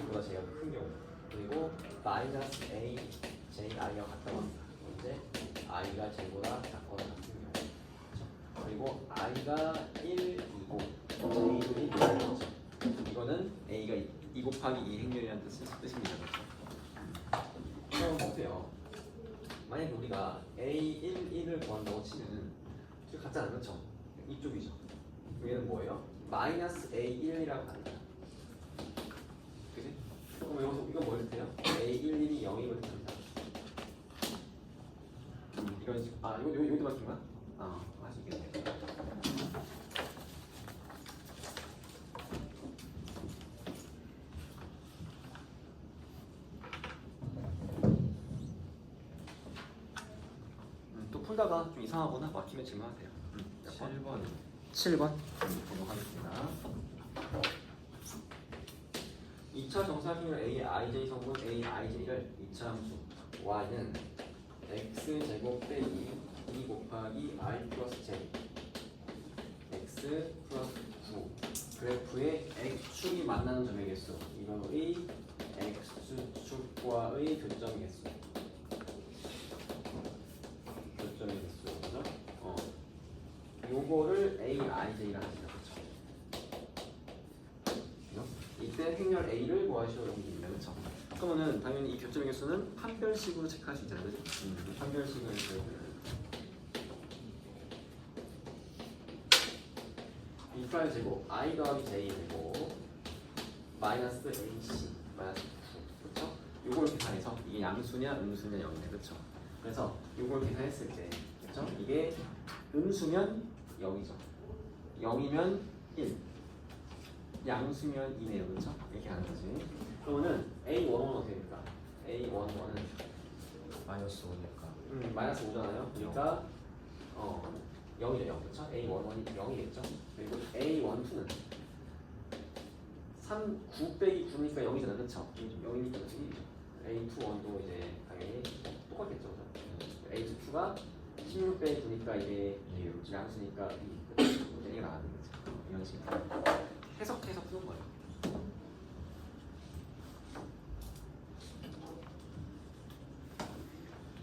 i보다 j가 큰 경우 그리고 마이너스 a, j, i가 같다고 합니다. 언제? i가 j보다 작거나 같은 경우 그렇죠? 그리고 i가 1, 2고 j도 1, 2고 이거는 a가 2 곱하기 2 행렬이라는 뜻입니다. 그렇죠? 그럼 보세요. 만약에 우리가 a1, 1을 구한다고 치면은 지금 같잖아, 그렇죠? 이쪽이죠. 얘는 뭐예요? 마이너스 a1이라고 합니다. 그지? 그럼 여기서 이거 뭐 이렇게요? a1, 1이 0이거든 됩니다. 이건 여기도 맞춘 거야? 하시겠네요. 또 풀다가 좀 이상하거나 막히면 질문하세요. 7번 넘어가겠습니다. 2차 정사각형의 A의 IJ 성분 A, IJ를 2차 함수 Y는 X제곱 빼기 2 곱하기 I 플러스 J X 플러스 9 그래프의 X축이 만나는 점의 개수 이거의 X축과의 교점 개수 교점의 개수 그죠? 요거를 A, IJ라 하시죠. 그렇죠? 이때 행렬 A를 구하시오라고 합니다. 그렇죠? 그러면은 당연히 이 교점의 개수는 판별식으로 체크할 수 있잖아요. 그렇죠? 판별식을 이파이 제곱 I 더하기 J 제곱 마이너스 AC 마이너스 9 그렇죠? 요걸 계산해서 이게 양수냐 음수냐 0이냐 그렇죠? 그래서 요걸 계산했을 때 그렇죠? 이게 음수면 0이죠. 0이면 1. 양수면 2네요. 그렇죠? 이렇게 하는 거지. 그러면은 A11은 어떻게 됩니까? A11은 마이너스 5니까 마이너스 5잖아요. 그러니까 0이죠. 0. 그렇죠? A11이 0이겠죠? 그리고 A12는 9 빼기 9니까 0이잖아요. 그렇죠? 0이니까 1이죠. A21도 이제 당연히 똑같겠죠. 그렇죠? A22가 16 빼기 9니까 이게 양수니까 2. 얘가 나가는 거죠. 이런 식으로 해석해서 푸는 거예요.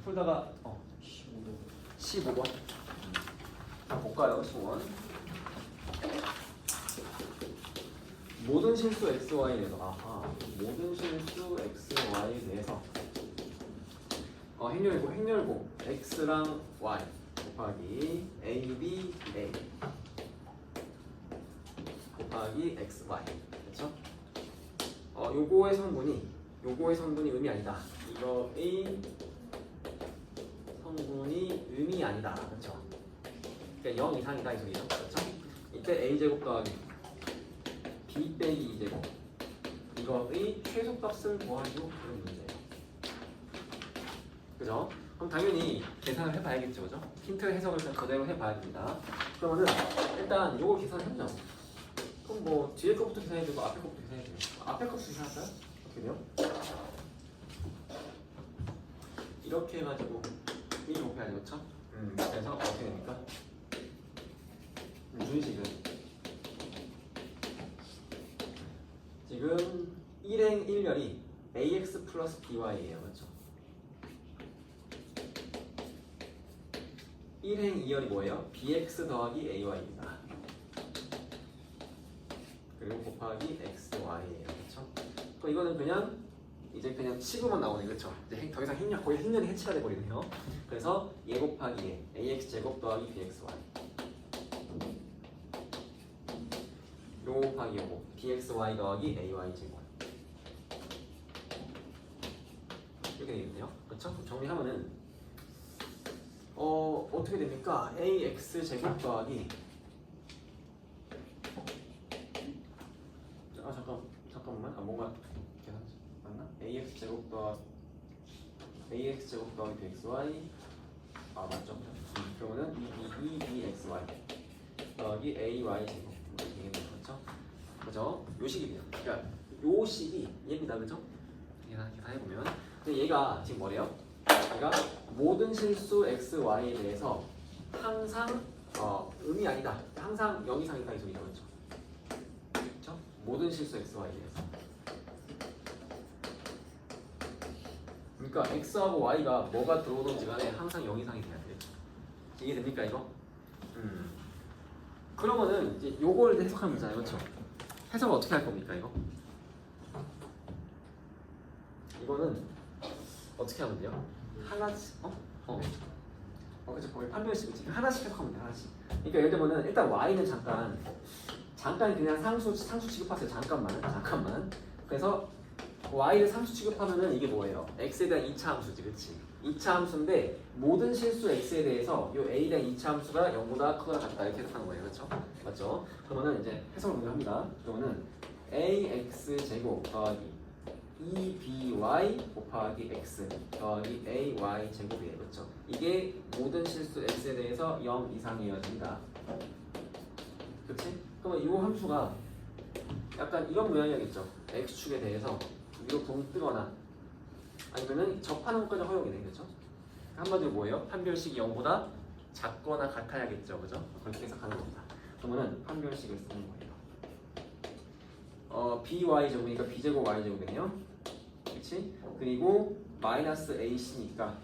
풀다가 15번 자 볼까요? 15번 모든 실수 xy에 대해서 모든 실수 xy에 대해서 행렬고 x랑 y 곱하기 a, b, a 곱하기 x, y 그렇죠? 요거의 성분이 의미 아니다. 이거의 성분이 의미 아니다. 그렇죠? 그러니까 0 이상이다 이 소리죠. 그렇죠? 이때 a제곱 더하기 b 빼기 2제곱 이거의 최소값을 구하시오 그런 문제예요. 그죠? 그럼 당연히 계산을 해봐야겠죠, 그죠? 힌트 해석을 일단 그대로 해봐야 됩니다. 그러면은 일단 요거 계산해보자. 그럼 뭐 뒤에 거부터 계산해야 되고 앞에 거부터 계산해야 돼요. 앞에 거부터 계산할까요? 어떻게 돼요? 이렇게 해가지고 이 곱해야죠, 그렇죠? 그래서 어떻게 됩니까? 준식은 지금 1행 1열이 ax 플러스 by예요, 그렇죠? 1행 2열이 뭐예요? bx 더하기 ay입니다. 그리고 곱하기 xy예요, 그렇죠? 그럼 이거는 그냥 치고만 나오네, 그렇죠? 이제 더 이상 거의 행렬이 해치가 돼 버리네요. 그래서 얘 곱하기 얘 ax 제곱 더하기 bxy 요 곱하기 요거 bxy 더하기 ay 제곱 이렇게 되겠네요. 그렇죠? 정리하면은 어떻게 됩니까? ax 제곱 더하기 잠깐만 뭔가 계산 맞나? ax 제곱 더하기 bxy 맞죠? 그러면은 bxy 더하기 ay 제곱 이게 되겠죠? 그죠? 요 식입니다. 그러니까 요 식이 얘입니다. 그죠? 계산해보면 얘가 지금 뭐래요? 얘가 모든 실수 x, y에 대해서 항상 의미 아니다. 항상 0 이상이다 이 소리죠. 그렇죠? 모든 실수 x, y에 대해서 그러니까 x하고 y가 뭐가 들어오든지 간에 항상 0 이상이 돼야 돼. 이해 됩니까 이거? 그러면은 이제 요걸 이제 해석하면 되잖아요, 그렇죠? 해석을 어떻게 할 겁니까 이거? 이거는 어떻게 하면 돼요? 하나씩 그렇죠. 거의 판별식 지금 하나씩 해석하면 돼 하나씩. 그러니까 예를 들면은 일단 y는 잠깐 그냥 상수 취급하세요. 잠깐만. 그래서 y를 상수 취급하면은 이게 뭐예요? x에 대한 2차 함수지, 그렇지? 2차 함수인데 모든 실수 x에 대해서 요 a에 대한 2차 함수가 0보다 크거나 같다 이렇게 해석하는 거예요, 그렇죠? 맞죠? 그러면은 이제 해석을 먼저 합니다. 그러면은 ax 제곱 더하기 2by 곱하기 x 더하기 ay 제곱이에요, 그렇죠? 이게 모든 실수 x에 대해서 0 이상이어야 된다. 그렇지? 그러면 이 함수가 약간 이런 모양이겠죠. x축에 대해서 위로 붕 뜨거나 아니면은 접하는 것까지 허용이 돼, 그렇죠? 한마디로 뭐예요? 판별식이 0보다 작거나 같아야겠죠, 그죠? 그렇게 해석하는 겁니다. 그러면은 판별식을 쓰는 거예요. by 제곱이니까 b 제곱 y 제곱이네요. 그렇지? 그리고 마이너스 ac니까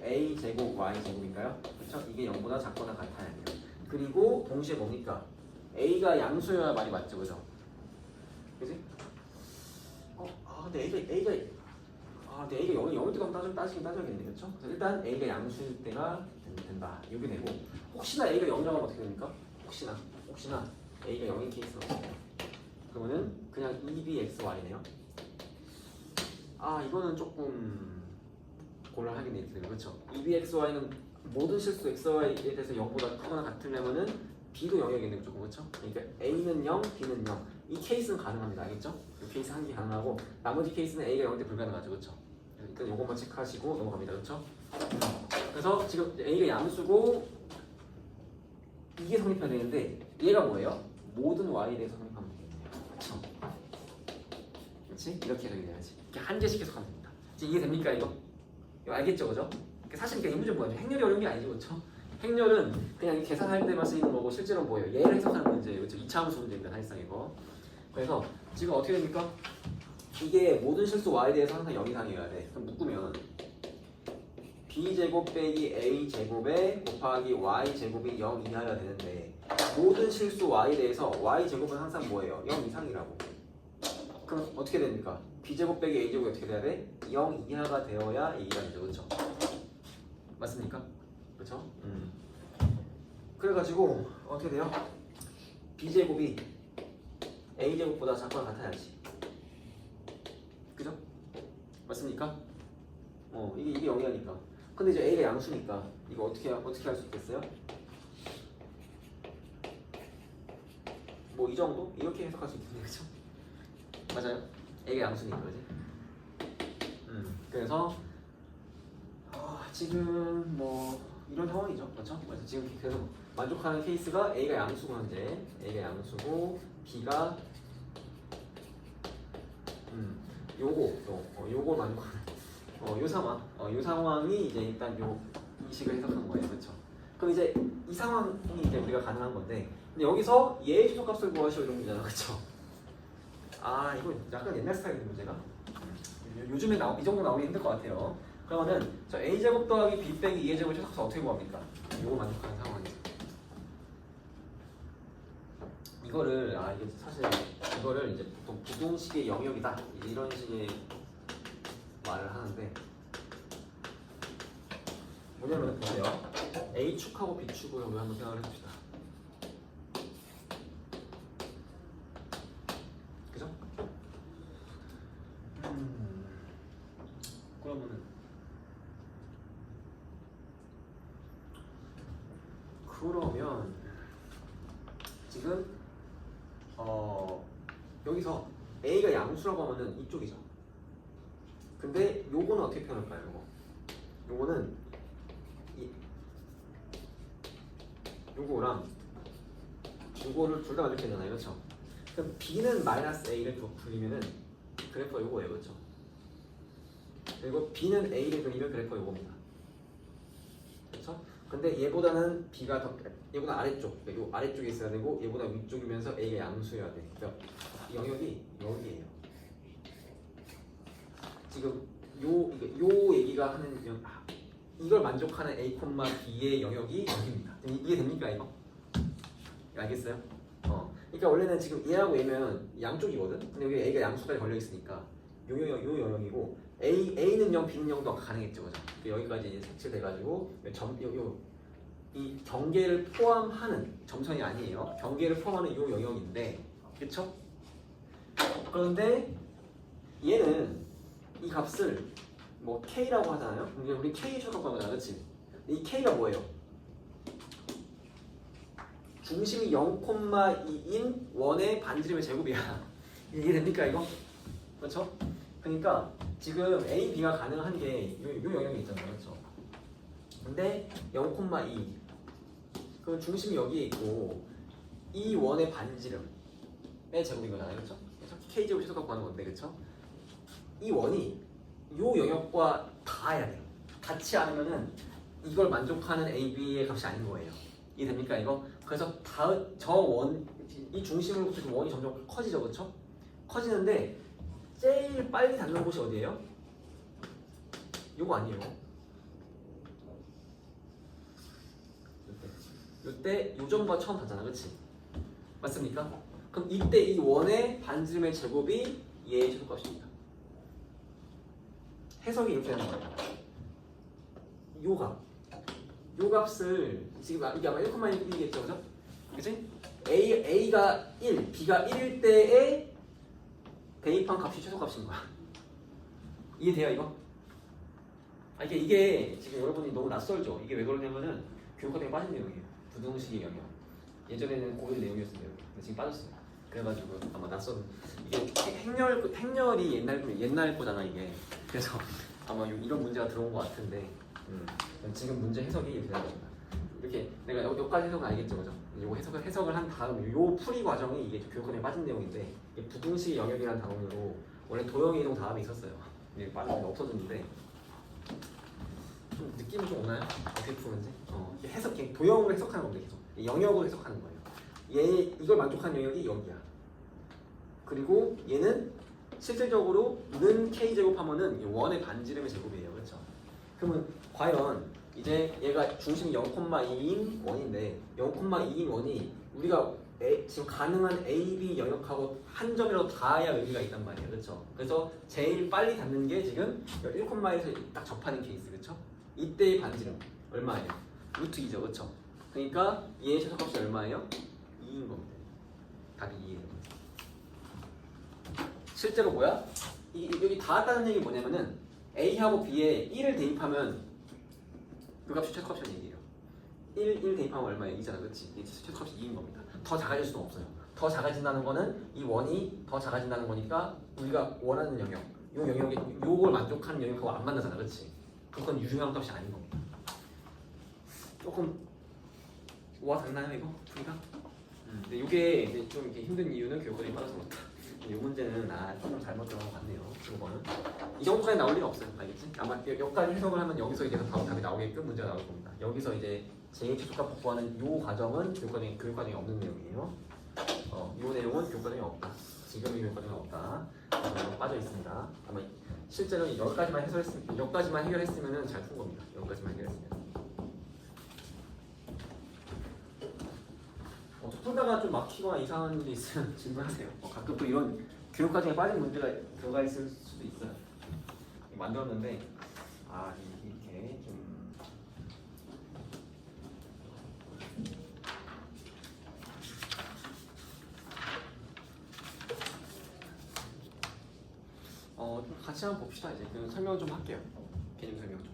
a 제곱 y 제곱인가요? 그렇죠? 이게 0보다 작거나 같아야 돼요. 그리고 동시에 뭡니까? a가 양수여야 말이 맞죠, 그죠? 그지? 근데 A가 0일 때가 따지긴 따져야겠네, 그렇죠? 그래서 일단 A가 양수일 때가 된다. 이게 되고 혹시나 A가 0이라고 하면 어떻게 됩니까? 혹시나 A가 0인 케이스는 없어요. 그러면은 그냥 2bxy네요. 이거는 조금 곤란하겠네요, 그렇죠? 2bxy는 모든 실수 xy에 대해서 0보다 크거나 같으려면은 b도 0이겠네요, 조금, 그렇죠? 그러니까 A는 0, B는 0. 이 케이스는 가능합니다, 알겠죠? 이 케이스 한 개 가능하고 나머지 케이스는 A가 0일 때 불가능하죠, 그렇죠? 일단 요것만 체크하시고 넘어갑니다, 그렇죠? 그래서 지금 A가 양수고 이게 성립해야 되는데 얘가 뭐예요? 모든 Y에 대해서 성립하면 되겠네요, 그렇죠? 그렇지? 이렇게 해석이 돼야지. 이렇게 한 개씩 해석하면 됩니다. 이게 됩니까 이거? 이거 알겠죠, 그죠? 사실 이 문제 뭐야? 행렬이 어려운 게 아니죠, 그렇죠? 행렬은 그냥 계산할 때만 쓰이는 거고 실제로 뭐예요? 얘를 해석하는 문제예요, 그렇죠? 2차 함수 문제입니다, 사실상 이거. 그래서 지금 어떻게 됩니까? 이게 모든 실수 y에 대해서 항상 0 이상이어야 돼. 그럼 묶으면 b제곱 빼기 a제곱에 곱하기 y제곱이 0 이하여야 되는데 모든 실수 y에 대해서 y제곱은 항상 뭐예요? 0 이상이라고. 그럼 어떻게 됩니까? b제곱 빼기 a제곱이 어떻게 돼야 돼? 0 이하가 되어야 이기가 되죠, 그렇죠? 맞습니까? 그렇죠? 그래가지고 어떻게 돼요? b제곱이 a제곱보다 작거나 같아야지, 그죠? 맞습니까? 이게 0이라니까. 근데 이제 a가 양수니까 이거 어떻게 할 수 있겠어요? 뭐 이 정도? 이렇게 해석할 수 있겠네요, 그죠? 맞아요? a가 양수니까, 그지? 그래서 지금 뭐 이런 상황이죠, 그렇죠? 그래서 지금 그래서 만족하는 케이스가 a가 양수고 현재 a가 양수고 b가 요거 만족하는 요 상황이 이제 일단 이 식을 해석한 거예요, 그렇죠? 그럼 이제 이 상황이 이제 우리가 가능한 건데, 근데 여기서 얘의 최소값을 구하시오 이런 문제잖아, 그렇죠? 이거 약간 옛날 스타일인 문제가 요즘에 이 정도 나오기 힘들 것 같아요. 그러면은 저 a 제곱 더하기 b 빼기 2의 제곱 최소값을 어떻게 구합니까? 요거 만족하는 상황이죠. 이거를 이게 사실 이거를 이제 보통 부동식의 영역이다 이런 식의 말을 하는데 뭐냐면 보세요. A축하고 B축을 우리 한번 생각을 해봅시다. 그죠? 그러면 지금 여기서 A가 양수라고 하면은 이쪽이죠. 근데 요거는 어떻게 표현할까요? 요거는 요거랑 요거를 둘 다 만족되잖아요, 그렇죠? 그럼 B는 마이너스 A를 그리면은 그래프가 요거예요, 그렇죠? 그리고 B는 A를 그리면 그래프가 요겁니다, 그렇죠? 근데 얘보다는 B가 얘보다 아래쪽, 요 아래쪽에 있어야 되고 얘보다 위쪽이면서 A가 양수여야 돼. 그러니까 이 영역이 여기예요. 지금 요 얘기가 하는 이걸 만족하는 A, B의 영역이 여기입니다. 이해됩니까 이거? 알겠어요? 그러니까 원래는 지금 얘하고 얘면 양쪽이거든. 근데 여기 A가 양수까지 걸려 있으니까 요 영역이고 A는 0, B는 0도 가능했죠, 그죠? 여기까지 이제 색칠돼가지고 이 경계를 포함하는 점선이 아니에요. 경계를 포함하는 요 영역인데, 그렇죠? 그런데 얘는 이 값을 뭐 K라고 하잖아요. 근데 우리 K 쳐놓고 하잖아, 그렇지? 이 K가 뭐예요? 중심이 0,2인 원의 반지름의 제곱이야. 이해됩니까 이거? 그렇죠? 그러니까 지금 A, B가 가능한 게 요 영역이 있잖아요, 그렇죠? 근데 0,2 그 중심이 여기에 있고 이 원의 반지름의 제곱인 거잖아요, 그렇죠? 그래서 K 제곱 최소값 구하는 건데, 그렇죠? 이 원이 요 영역과 닿아야 돼요. 닿지 않으면은 이걸 만족하는 A, B의 값이 아닌 거예요. 이해됩니까 이거? 그래서 이 중심으로부터 원이 점점 커지죠, 그렇죠? 커지는데 제일 빨리 닿는 곳이 어디예요? 요거 아니에요? 요때 요점과 처음 닿잖아, 그렇지? 맞습니까? 그럼 이때 이 원의 반지름의 제곱이 얘의 최소값입니다. 해석이 이렇게 되는 거예요. 요 값을 지금 이게 아마 1,1이겠죠, 그죠? 그치? A가 1, B가 1일 때의 대입한 값이 최소값인 거야. 이해돼요, 이거? 이게 지금 여러분이 너무 낯설죠? 이게 왜 그러냐면은 교육과정에 빠진 내용이에요. 부등식의 영역. 예전에는 고일 내용이었어요. 근데 지금 빠졌어요. 그래가지고 아마 낯선 이게 행렬이 옛날 거잖아 이게. 그래서 아마 이런 문제가 들어온 것 같은데 지금 문제 해석이 이렇게 되는 겁니다. 이렇게 내가 여기까지 해석은 알겠죠, 그죠? 이거 해석을 한 다음 요 풀이 과정이 이게 교육과정에 빠진 내용인데 이게 부등식의 영역이라는 단원으로 원래 도형의 이동 다음에 있었어요. 이게 빠졌는데 없어졌는데 좀 느낌이 좀 오나요? 어떻게 푸는지? 도형으로 해석하는 겁니다. 계속 영역으로 해석하는 거예요. 이걸 만족하는 영역이 여기야. 그리고 얘는 실질적으로 는 K 제곱하면은 원의 반지름의 제곱이에요, 그렇죠? 그러면 과연 이제 얘가 중심이 0,2인 원인데 0,2인 원이 우리가 지금 가능한 A, B 영역하고 한 점이라도 닿아야 의미가 있단 말이에요, 그렇죠? 그래서 제일 빨리 닿는 게 지금 1,에서 딱 접하는 케이스, 그렇죠? 이때의 반지름 얼마예요? 루트 2죠, 그렇죠? 그러니까 얘의 최소값이 얼마예요? 2인 겁니다. 답이 2예요. 실제로 뭐야? 여기 닿았다는 얘기 뭐냐면은 A하고 B에 1을 대입하면 그 값이 최소값이라는 얘기예요. 1 대입하면 얼마예요? 2잖아, 그렇지? 이 최소값이 2인 겁니다. 더 작아질 수는 없어요. 더 작아진다는 거는 이 원이 더 작아진다는 거니까 우리가 원하는 영역, 요 영역이 요걸 만족하는 영역하고 안 만나잖아, 그렇지? 그건 유효한 값이 아닌 겁니다. 조금 와 닿나요 이거? 풀이가? 근데 이게 좀 이렇게 힘든 이유는 교육과정이 빠져서 그렇다. 이 문제는 좀 잘못 들어간 것 같네요. 이거는 이 정도까지 나올 리가 없어요, 알겠지? 아마 여기까지 해석을 하면 여기서 이제 바로 답이 나오게끔 문제가 나올 겁니다. 여기서 이제 제2최소값 구하는 이 과정은 교육과정이 없는 내용이에요. 이 내용은 교육과정이 없다. 지금의 교육과정이 없다. 빠져 있습니다. 아마 실제로 여기까지만 해결했으면 잘 푼 겁니다. 여기까지만 해결했으면. 풀다가 좀 막히거나 이상한 일이 있으면 질문하세요. 가끔 또 이런 교육과정에 빠진 문제가 들어가 있을 수도 있어요. 만들었는데 이렇게 좀 같이 한번 봅시다. 이제 설명 좀 할게요. 개념 설명 좀.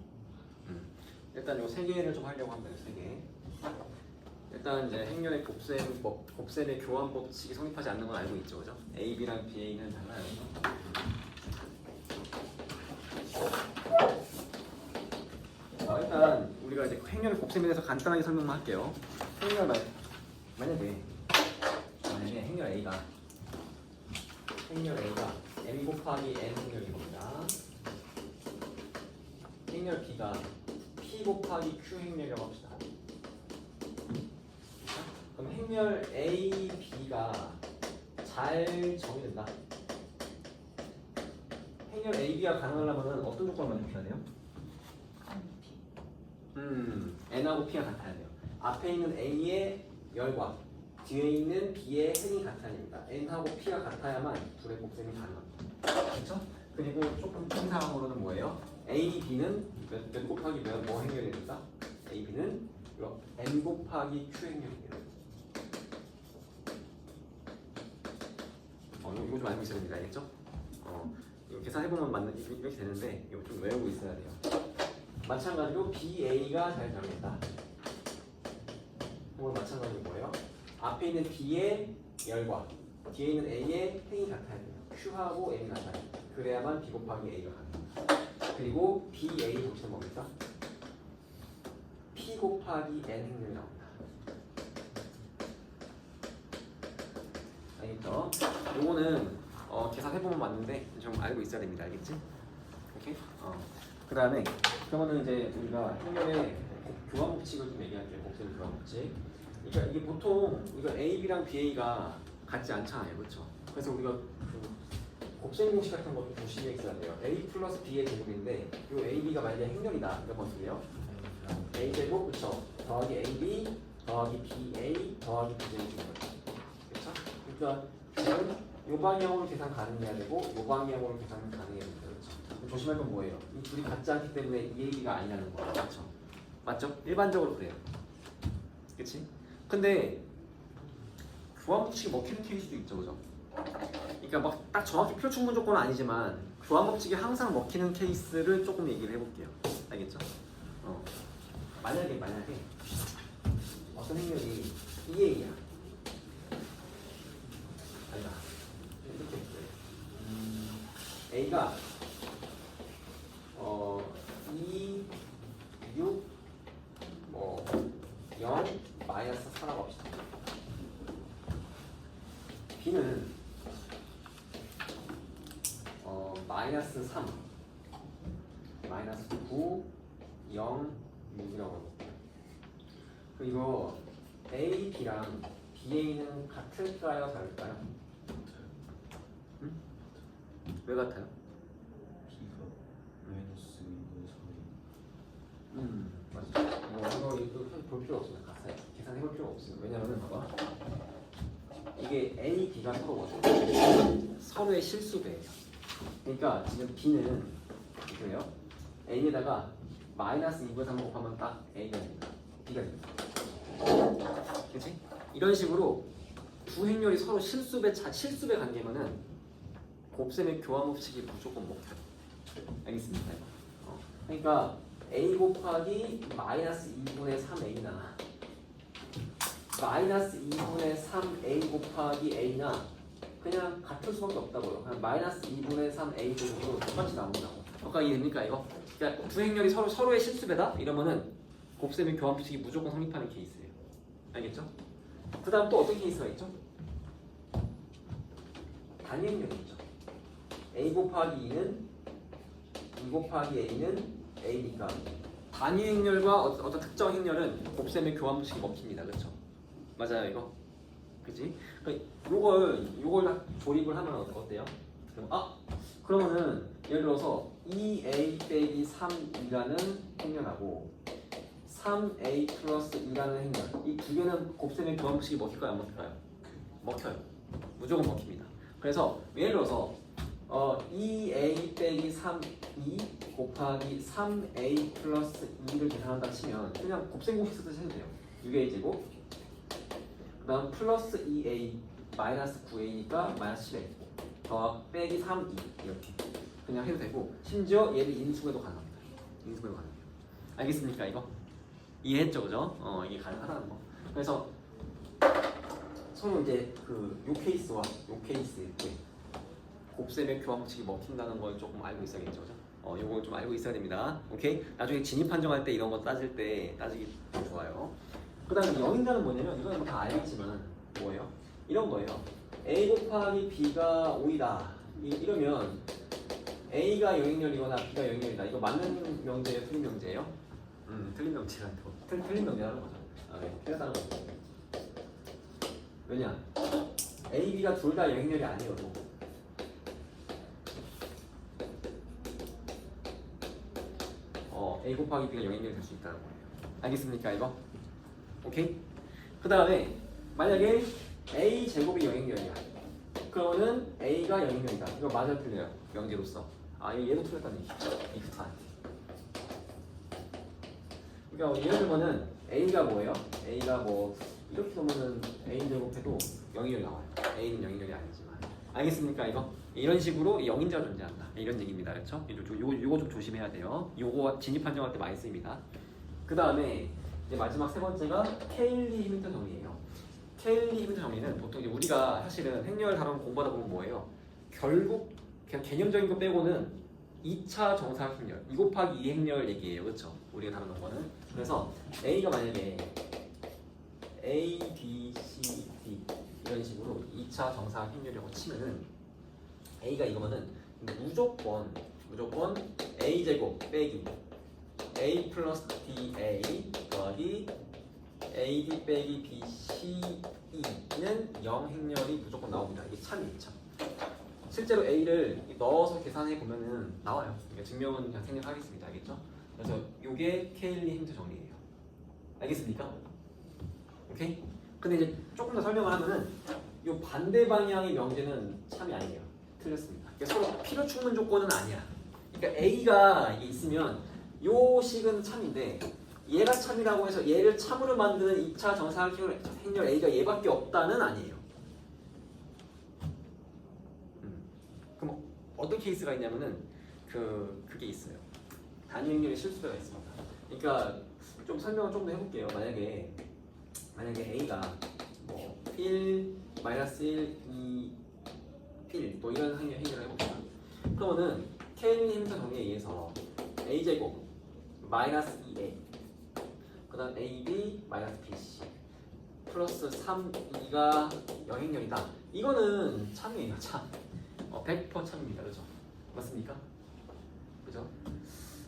일단 요 세 개를 좀 하려고 합니다. 세 개. 일단 이제 행렬의 곱셈의 교환 법칙이 성립하지 않는 건 알고 있죠, 그죠? A, B랑 B, A는 달라요. 일단 우리가 이제 행렬의 곱셈에 대해서 간단하게 설명만 할게요. 만약에 행렬 A가 M 곱하기 N 행렬인 겁니다. 행렬 B가 P 곱하기 Q 행렬이라고 합시다. 그럼 행렬 A, B가 잘 정의된다. 행렬 AB가 가능하려면 어떤 조건을 만족해야 돼요? N하고 P가 같아야 돼요. 앞에 있는 A의 열과 뒤에 있는 B의 행이 같아야 됩니다. N하고 P가 같아야만 둘의 곱셈이 가능합니다. 그렇죠? 그리고 조금 큰 사항으로는 뭐예요? A, B는 몇 곱하기 뭐 행렬이 됩니까? A, B는 이거 N 곱하기 Q 행렬입니다. 이거 좀 알고 있어야 됩니다. 알겠죠? 이거 계산해보면 맞는 이렇게 되는데 이거 좀 외우고 있어야 돼요. 마찬가지로 BA가 잘 잡겠다. 이건 마찬가지로 뭐예요? 앞에 있는 B의 열과 뒤에 있는 A의 행이 같아야 돼요. Q하고 N이 같아야 돼요. 그래야만 B 곱하기 A가 가능해요. 그리고 BA 곱셈 뭡니까? P 곱하기 N 행렬이 나옵니다. 알겠죠? 요거는 계산해보면 맞는데 좀 알고 있어야 됩니다. 알겠지? 오케이? 그 다음에 그러면은 이제 우리가 행렬의 교환 법칙을 좀 얘기할게요. 곱셈 교환 법칙. 그러니까 이게 보통 이거 AB랑 BA가 같지 않잖아요. 그렇죠? 그래서 우리가 그 곱셈 공식 같은 것도 조심히 있어야 돼요. A 플러스 B의 제곱인데 이 AB가 만약에 행렬이다. 이런 것들이요. A 제곱 그렇죠? 더하기 AB 더하기 BA 더하기 B제곱인 거죠. 그렇죠? 그러니까 지금 이 방향으로 계산 가능해야 되고 이 방향으로 계산 가능해야 됩니다. 그렇죠? 조심할 건 뭐예요? 이 둘이 같지 않기 때문에 이 AB가 아니라는 거예요. 그렇죠? 맞죠? 일반적으로 그래요. 그렇지? 근데 교환 법칙이 먹히는 케이스도 있죠, 그죠? 그러니까 막 딱 정확히 표충분 조건은 아니지만 교환 법칙이 항상 먹히는 케이스를 조금 얘기를 해볼게요. 알겠죠? 만약에 어떤 행렬이 EA야. 아니다. 이렇게 했어요. A가 2, 6, 0, 마이너스 4라고 합시다. B는 마이너스 3, 마이너스 9, 0, 6이라고 해볼게요. 그리고 A, B랑 BA는 같을까요? 다를까요? 응? 왜 같아요? B가 마이너스 2분의 맞죠. 이거 볼 필요 없습니다. 가사에 계산해볼 필요 없습니다. 왜냐하면 봐봐. 이게 A, B가 서로 뭐죠? 서로의 실수배예요. 그러니까 지금 B는 이거예요. A에다가 마이너스 2분의 3 곱하면 딱 A가 됩니다. B가 됩니다. 그렇지? 이런 식으로 두 행렬이 서로 실수배 관계면은 곱셈의 교환 법칙이 무조건 먹혀요. 알겠습니까? 그러니까 A 곱하기 마이너스 2분의 3A나 마이너스 2분의 3A 곱하기 A나 그냥 같을 수밖에 없다고요. 그냥 마이너스 2분의 3A 정도로 똑같이 나온다고. 아까 이해됩니까 이거? 그러니까 두 행렬이 서로의 실수배다? 이러면은 곱셈의 교환 법칙이 무조건 성립하는 케이스예요. 알겠죠? 그 다음 또 어떤 케이스가 있죠? 단위 행렬이 있죠. A 곱하기 2는 2 곱하기 A는 A니까 단위 행렬과 어떤 특정 행렬은 곱셈의 교환 법칙이 먹힙니다. 그렇죠? 맞아요 이거? 그치? 요걸 다 조립을 하면 어때요? 그러면은 예를 들어서 2A 빼기 3이라는 행렬하고 3A 플러스 2라는 행렬 이 두 개는 곱셈의 교환 법칙이 먹힐까요? 안 먹힐까요? 먹혀요. 무조건 먹힙니다. 그래서 예를 들어서 2A 빼기 3, 2 곱하기 3A 플러스 2를 계산한다 치면 그냥 곱셈 공식 쓰듯이 해도 돼요. 6A 제곱 그 다음 플러스 2A 마이너스 9A니까 마이너스 10A 더하기 빼기 3, 2 이렇게 그냥 해도 되고 심지어 얘를 인수해도 가능합니다. 인수해도 가능해요. 알겠습니까 이거? 이해했죠 그죠? 이게 가능하다는 거. 그래서 서로 이제 요 케이스와 요 케이스일 때 곱셈의 교환 법칙이 먹힌다는 걸 조금 알고 있어야겠죠, 그죠? 요거 좀 알고 있어야 됩니다. 오케이? 나중에 진입 판정할 때 이런 거 따질 때 따지기 좋아요. 그 다음에 0인자는 뭐냐면 이건 다 알겠지만 뭐예요? 이런 거예요. A 곱하기 B가 5이다. 이러면 A가 0행렬이거나 B가 0행렬이다. 이거 맞는 명제예요? 틀린 명제예요? 틀린 명제라는 거. 틀린 명제라는 거죠. 네. 틀렸다는 거죠. 왜냐? A, B가 둘 다 0행렬이 아니어도 a 곱하기 b가 영행렬이 될 수 있다는 거예요. 알겠습니까 이거? 오케이? 그 다음에 만약에 a 제곱이 영행렬이야. 그러면은 a가 영행렬이다. 이거 맞아 틀려요. 명제로서. 아 이거 얘도 틀렸다는 얘기죠. 이프트한테. 그러니까 예를 들면은 a가 뭐예요? a가 뭐 이렇게 보면은 a 제곱해도 영행렬 나와요. a는 영행렬이 아니지만. 알겠습니까 이거? 이런 식으로 영인자가 존재한다. 이런 얘기입니다. 그렇죠? 요거 좀 조심해야 돼요. 요거 진입 판정할 때 많이 씁니다. 그 다음에 이제 마지막 세 번째가 케일리 히민턴 정리예요. 케일리 히민턴 정리는 보통 이제 우리가 사실은 행렬 다룬 공부하다 보면 뭐예요? 결국 그냥 개념적인 거 빼고는 2차 정사각행렬 2 곱하기 2 행렬 얘기예요. 그렇죠? 우리가 다루는 거는. 그래서 A가 만약에 A, B, C, D 이런 식으로 2차 정사각행렬이라고 치면은 A가 이거면은 무조건 A 제곱 빼기 A 플러스 DA 더하기 AD 빼기 BCE는 0 행렬이 무조건 나옵니다. 이게 참이에요, 참. 실제로 A를 넣어서 계산해 보면은 나와요. 그러니까 증명은 그냥 생략하겠습니다. 알겠죠? 그래서 이게 케일리 히민턴 정리예요. 알겠습니까? 오케이? 근데 이제 조금 더 설명을 하면은 이 반대 방향의 명제는 참이 아니에요. 틀렸습니다. 그러니까 서로 필요 충분 조건은 아니야. 그러니까 A가 이게 있으면 요 식은 참인데 얘가 참이라고 해서 얘를 참으로 만드는 2차 정사각행렬 A가 얘밖에 없다는 아니에요. 그럼 어떤 케이스가 있냐면은 그게 있어요. 단위 행렬의 실수가 있습니다. 그러니까 좀 설명을 좀 더 해볼게요. 만약에 A가 뭐 1, 마이너스 1, 2, 1 뭐 이런 행렬을 해볼게요. 그러면은 케일리 히민턴 정리에 의해서 A 제곱 마이너스 2A 그 다음 AB 마이너스 BC 플러스 3E가 영행렬이다. 이거는 참이에요. 참. 100% 참입니다. 그죠? 맞습니까? 그죠?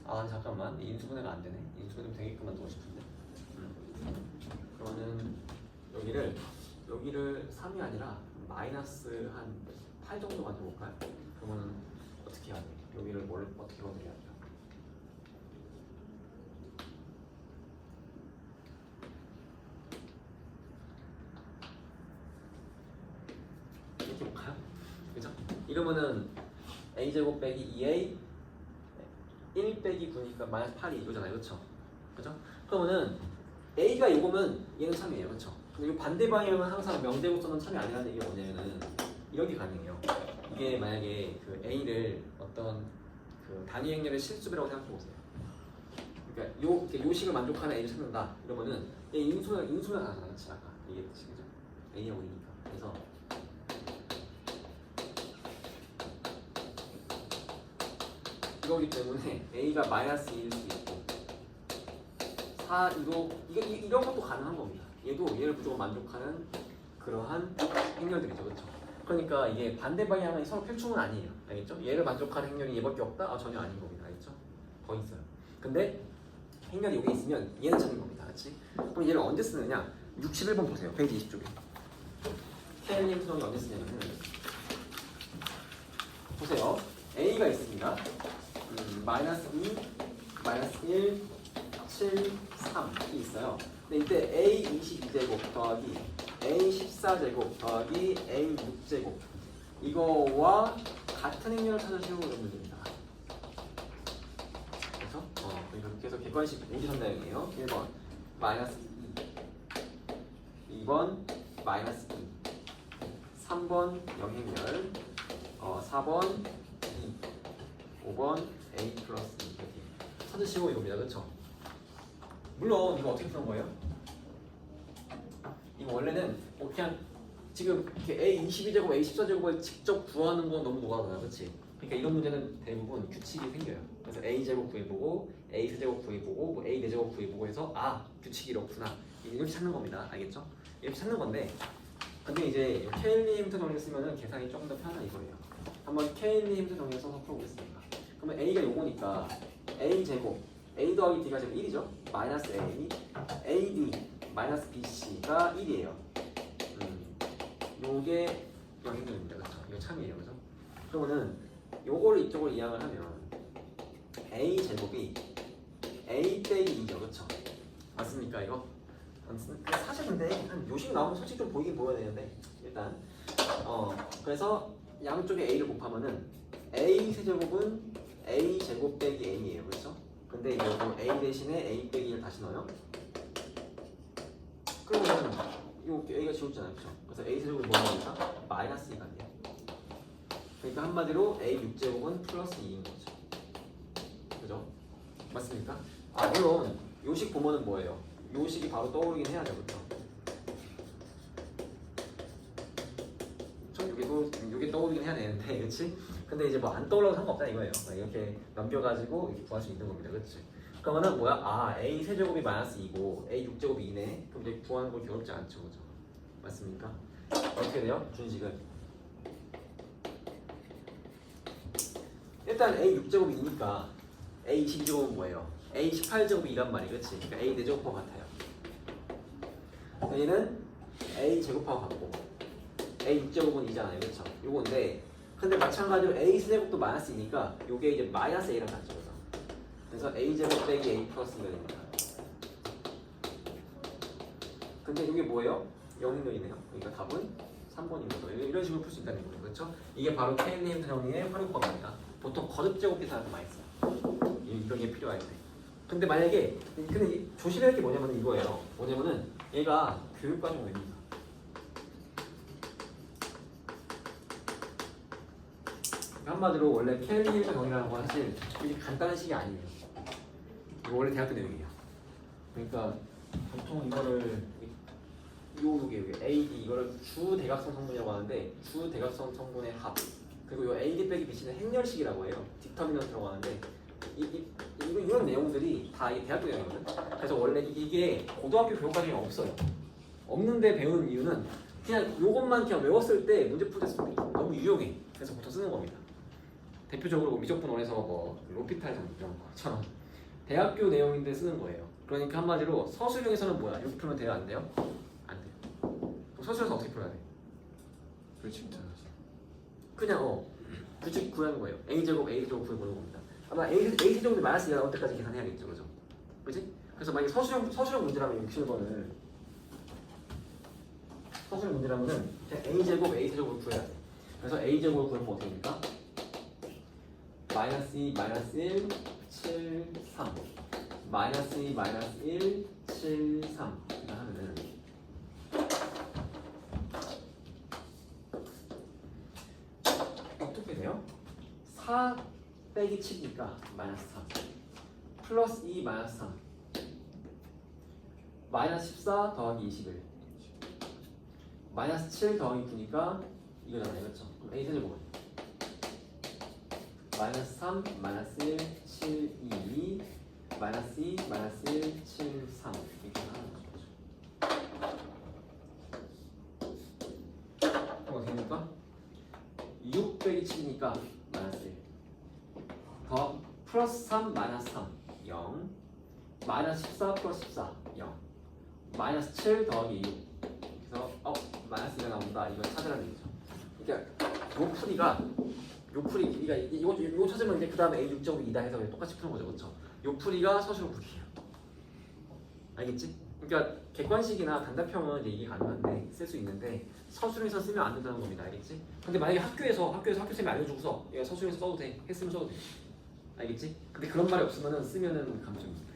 아 잠깐만 인수분해가 안 되네. 인수분해 좀 되게끔 만들고 싶은데. 그러면은 여기를 3이 아니라 마이너스 한 8 정도 만들어볼까요? 그러면 어떻게 해야 돼? 여기를 어떻게 만들어야 돼요? 이렇게 볼까요? 그죠? 이러면은 a제곱 빼기 2a 1 빼기 9니까 마이너스 8이 이거잖아요. 그렇죠? 그죠? 그러면은 a가 이거면 얘는 참이에요. 그렇죠? 근데 이 반대 방향은 항상 명제로서는 참이 아니라는 얘기가 뭐냐면은 이런 게 가능해요. 이게 만약에 그 a를 어떤 그 단위 행렬의 실수배라고 생각해 보세요. 그러니까 요 식을 만족하는 a를 찾는다. 이러면은 얘 인수가 가능하잖아. 그렇지? 아까 얘기했듯이 그죠? a하고 2니까. 그래서 이거기 때문에 a가 마이너스 2일 수도 있고 4, 이런 것도 가능한 겁니다. 얘를 무조건 만족하는 그러한 행렬들이죠. 그렇죠? 그러니까 이게 반대 방향은 서로 필충은 아니에요. 알겠죠? 얘를 만족하는 행렬이 얘밖에 없다? 아, 전혀 아닌 겁니다. 알겠죠? 더 있어요. 근데 행렬이 여기 있으면 얘는 참인 겁니다. 그렇지? 그럼 얘를 언제 쓰느냐? 61번 보세요. 페이지 20쪽에 케일리 히민턴 정리 언제 쓰냐면은 보세요. a가 있습니다. 마이너스 2, 마이너스 1, 7, 3이 있어요. 근데 이때 a 22제곱 더하기 a 14제곱 더하기 a 6제곱 이거와 같은 행렬을 찾으시는 문제입니다. 그래서 이렇게 해서 객관식 오지선다형이에요. 1번 마이너스 2 2번 마이너스 2 3번 영행렬 4번 2 5번 a 플러스 2 이렇게 찾으시고 이겁니다. 그렇죠? 물론 이거 어떻게 푸는 거예요? 이거 원래는 그냥 지금 이렇게 a 22제곱, a 14제곱을 직접 구하는 건 너무 노가다잖아. 그렇지? 그러니까 이런 문제는 대부분 규칙이 생겨요. 그래서 a 제곱 구해보고 a 세제곱 구해보고 뭐 a 4제곱 구해보고 해서 아 규칙이 이렇구나 이렇게 찾는 겁니다. 알겠죠? 이렇게 찾는 건데 근데 이제 케일리 히민턴 정리를 쓰면은 계산이 조금 더 편한 이거예요. 한번 케일리 히민턴 정리를 써서 풀어보겠습니다. 그러면 a가 요거니까 a 제곱 a 더하기 d가 지금 1이죠? 마이너스 a ad 마이너스 bc가 1이에요. 요게 영행렬입니다. 그렇죠? 이거 참이에요. 그죠? 그러면은 요거를 이쪽으로 이항을 하면 a 제곱이 A 빼기 2죠, 그렇죠? 맞습니까 이거? 사실 근데 한 요식 나오면 솔직히 좀 보이긴 보여야 되는데 일단 그래서 양쪽에 A를 곱하면은 A 세제곱은 A 제곱 빼기 A예요, 그렇죠? 근데 이제 뭐 A 대신에 A 빼기 1 다시 넣어요. 그러면 이 A가 지웠잖아요, 그렇죠? 그래서 A 세제곱이 뭐냐니까 마이너스 2가 돼요. 그러니까 한마디로 A 6제곱은 플러스 2인 거죠. 그죠? 맞습니까? 아 물론 요식 보면은 뭐예요? 요식이 바로 떠오르긴 해야 돼요, 그렇죠? 요게 떠오르긴 해야 되는데, 그렇지? 근데 이제 뭐 안 떠올라도 상관없다 이거예요. 이렇게 넘겨가지고 이렇게 구할 수 있는 겁니다, 그렇지? 그러면은 뭐야? 아 A 세제곱이 마이너스 2고 A 6제곱이 2네. 그럼 이제 구하는 거 어렵지 않죠, 그죠? 맞습니까? 어떻게 돼요? 준식은 일단 A 6제곱이 2니까 A 22제곱은 뭐예요? A 18제곱이 2란 말이에요, 그렇지? 그러니까 A 4제곱하고 같아요. 얘는 A 제곱하고 같고 A 6제곱은 2잖아요, 그렇죠? 요건데 근데 마찬가지로 A 세제곱도 마이너스 2니까 요게 이제 마이너스 A랑 같죠, 그죠? 그래서 A 제곱 빼기 A 플러스 2가 됩니다. 근데 이게 뭐예요? 영역이네요. 그러니까 답은 3번인 거죠. 이런 식으로 풀 수 있다는 거죠, 그렇죠? 이게 바로 케일린 정리의 활용법입니다. 보통 거듭 제곱 계산도 많이 써요. 이런 게 필요할 때. 근데 만약에 근데 조심해야 할 게 뭐냐면 이거예요. 뭐냐면은 얘가 교육과정 외입니다. 한마디로 원래 케일린 정리라는 건 사실 이게 간단한 식이 아니에요. 이거 원래 대학교 내용이에요. 그러니까 보통 이거를 요게 AD 이거를 주 대각선 성분이라고 하는데 주 대각선 성분의 합 그리고 요 AD 빼기 BC는 행렬식이라고 해요. 디터미넌트라고 하는데 이런 내용들이 다 이 대학교 내용이거든. 그래서 원래 이게 고등학교 교육과정에 없어요. 없는데 배우는 이유는 그냥 요것만 그냥 외웠을 때 문제 풀 때 너무 유용해. 그래서 보통 쓰는 겁니다. 대표적으로 미적분원에서 뭐 로피탈 이런 거처럼 대학교 내용인데 쓰는 거예요. 그러니까 한마디로 서술형에서는 뭐야? 이렇게 풀면 돼요? 안 돼요? 안 돼요. 그럼 서술형에서 어떻게 풀어야 돼? 그렇지 찾아서 그냥 규칙 구하는 거예요. A제곱 A제곱 구해보는 겁니다. 아마 A제곱이 마이너스 2가 나올 때까지 계산해야겠죠, 그죠? 그지? 그래서 만약에 서술형 문제라면 60번을 서술형 문제라면은 그냥 A제곱 A제곱을 구해야 돼. 그래서 A제곱을 구하면 어떻게 됩니까? 마이너스 2, 마이너스 1, 7, 3 마이너스 2, 마이너스 1, 7, 3 이렇게 하면은 어떻게 돼요? 4 빼기 7이니까 마이너스 3 플러스 2, 마이너스 3 마이너스 14 더하기 21 마이너스 7 더하기 9니까 이거잖아요, 그렇죠? 그럼 A 세제곱은 마이너스 3, 마이너스 1, 7, 2 마이너스 2, 마이너스 1, 7, 3 이렇게 하는 거죠. 그럼 어떻게 됩니까? 6 빼기 7이니까 마이너스 1 더 플러스 3, 마이너스 3 0 마이너스 14 플러스 14 0 마이너스 7 더하기 6 그래서 마이너스 2가 나온다. 이걸 찾으라는 얘기죠. 그러니까 요 풀이가 이거 찾으면 이제 그 다음에 A 6제곱이 2다 해서 똑같이 푸는 거죠, 그렇죠? 요 풀이가 서술형 풀이에요. 알겠지? 그러니까 객관식이나 단답형은 이제 이게 가능한데 쓸 수 있는데 서술형에서 쓰면 안 된다는 겁니다, 알겠지? 근데 만약에 학교 쌤이 알려주고서 얘가 서술형에서 써도 돼, 했으면 써도 돼, 알겠지? 근데 그런 말이 없으면은 쓰면은 감점입니다.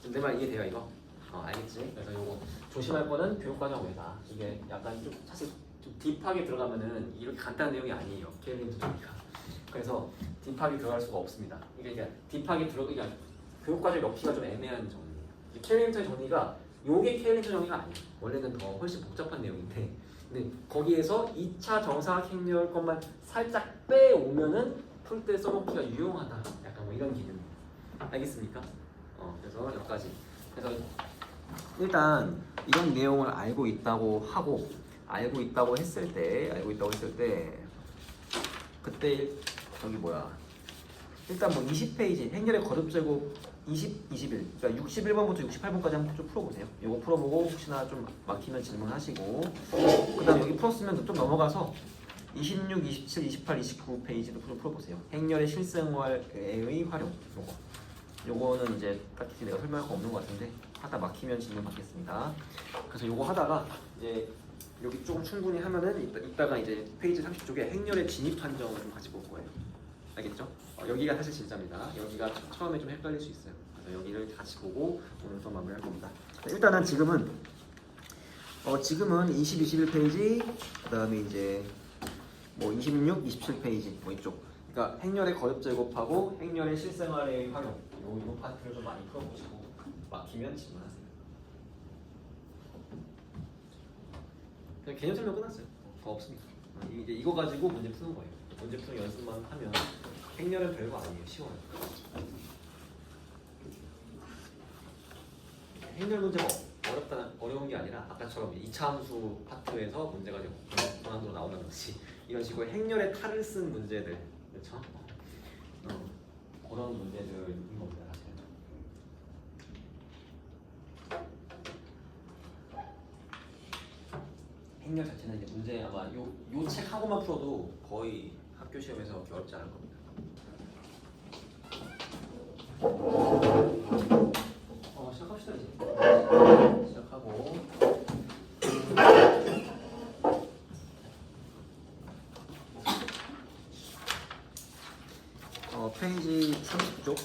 지금 내 말 이해돼요 이거? 알겠지? 그래서 요거 조심할 거는 교육과정 외다. 이게 약간 좀 사실 좀 딥하게 들어가면은 이렇게 간단한 내용이 아니에요. 케일린 정리가. 그래서 딥하게 들어갈 수가 없습니다. 이게 딥하게 그러니까 교육과정 넣기가 좀 애매한 정리예요. 케일린 정리가 요게 케일린 정리가 아니에요. 원래는 더 훨씬 복잡한 내용인데, 근데 거기에서 2차 정사각 행렬 것만 살짝 빼오면은 풀 때 써먹기가 유용하다. 약간 뭐 이런 기능. 알겠습니까? 그래서 여기까지. 그래서 일단 이런 내용을 알고 있다고 했을 때 그때 저기 뭐야 일단 뭐 20페이지 행렬의 거듭제곱 21 그러니까 61번부터 68번까지 한번 좀 풀어보세요. 요거 풀어보고 혹시나 좀 막히면 질문하시고 그 다음 여기 풀었으면 좀 넘어가서 26, 27, 28, 29 페이지도 좀 풀어보세요. 행렬의 실생활의 활용 요거 요거는 이제 딱히 내가 설명할 거 없는 것 같은데 하다 막히면 질문 받겠습니다. 그래서 요거 하다가 이제 여기 조금 충분히 하면은 이따가 이제 페이지 30쪽에 행렬의 진입 판정을 좀 같이 볼 거예요. 알겠죠? 여기가 사실 진짜입니다. 여기가 처음에 좀 헷갈릴 수 있어요. 그래서 여기를 같이 보고 오늘 수업 마무리할 겁니다. 일단은 지금은 20, 21페이지 그다음에 이제 뭐 26, 27페이지 뭐 이쪽. 그러니까 행렬의 거듭 제곱하고 행렬의 실생활의 활용 요 파트를 좀 많이 풀어보시고 막히면 질문하세요. 그냥 개념 설명 끝났어요. 더 없습니다. 이제 이거 가지고 문제 푸는 거예요. 문제 푸는 연습만 하면 행렬은 별거 아니에요. 쉬워요. 행렬 문제가 어려운 게 아니라 아까처럼 2차 함수 파트에서 문제가 좀 고난도로 나온다든지 이런 식으로 행렬의 탈을 쓴 문제들 그렇죠? 그런 문제들인 겁니다. 사실은. 행렬 자체는 이제 문제 아마 요 책 하고만 풀어도 거의 학교 시험에서 그렇게 어렵지 않을 겁니다. 시작합시다 이제. 시작하고. 페이지 30쪽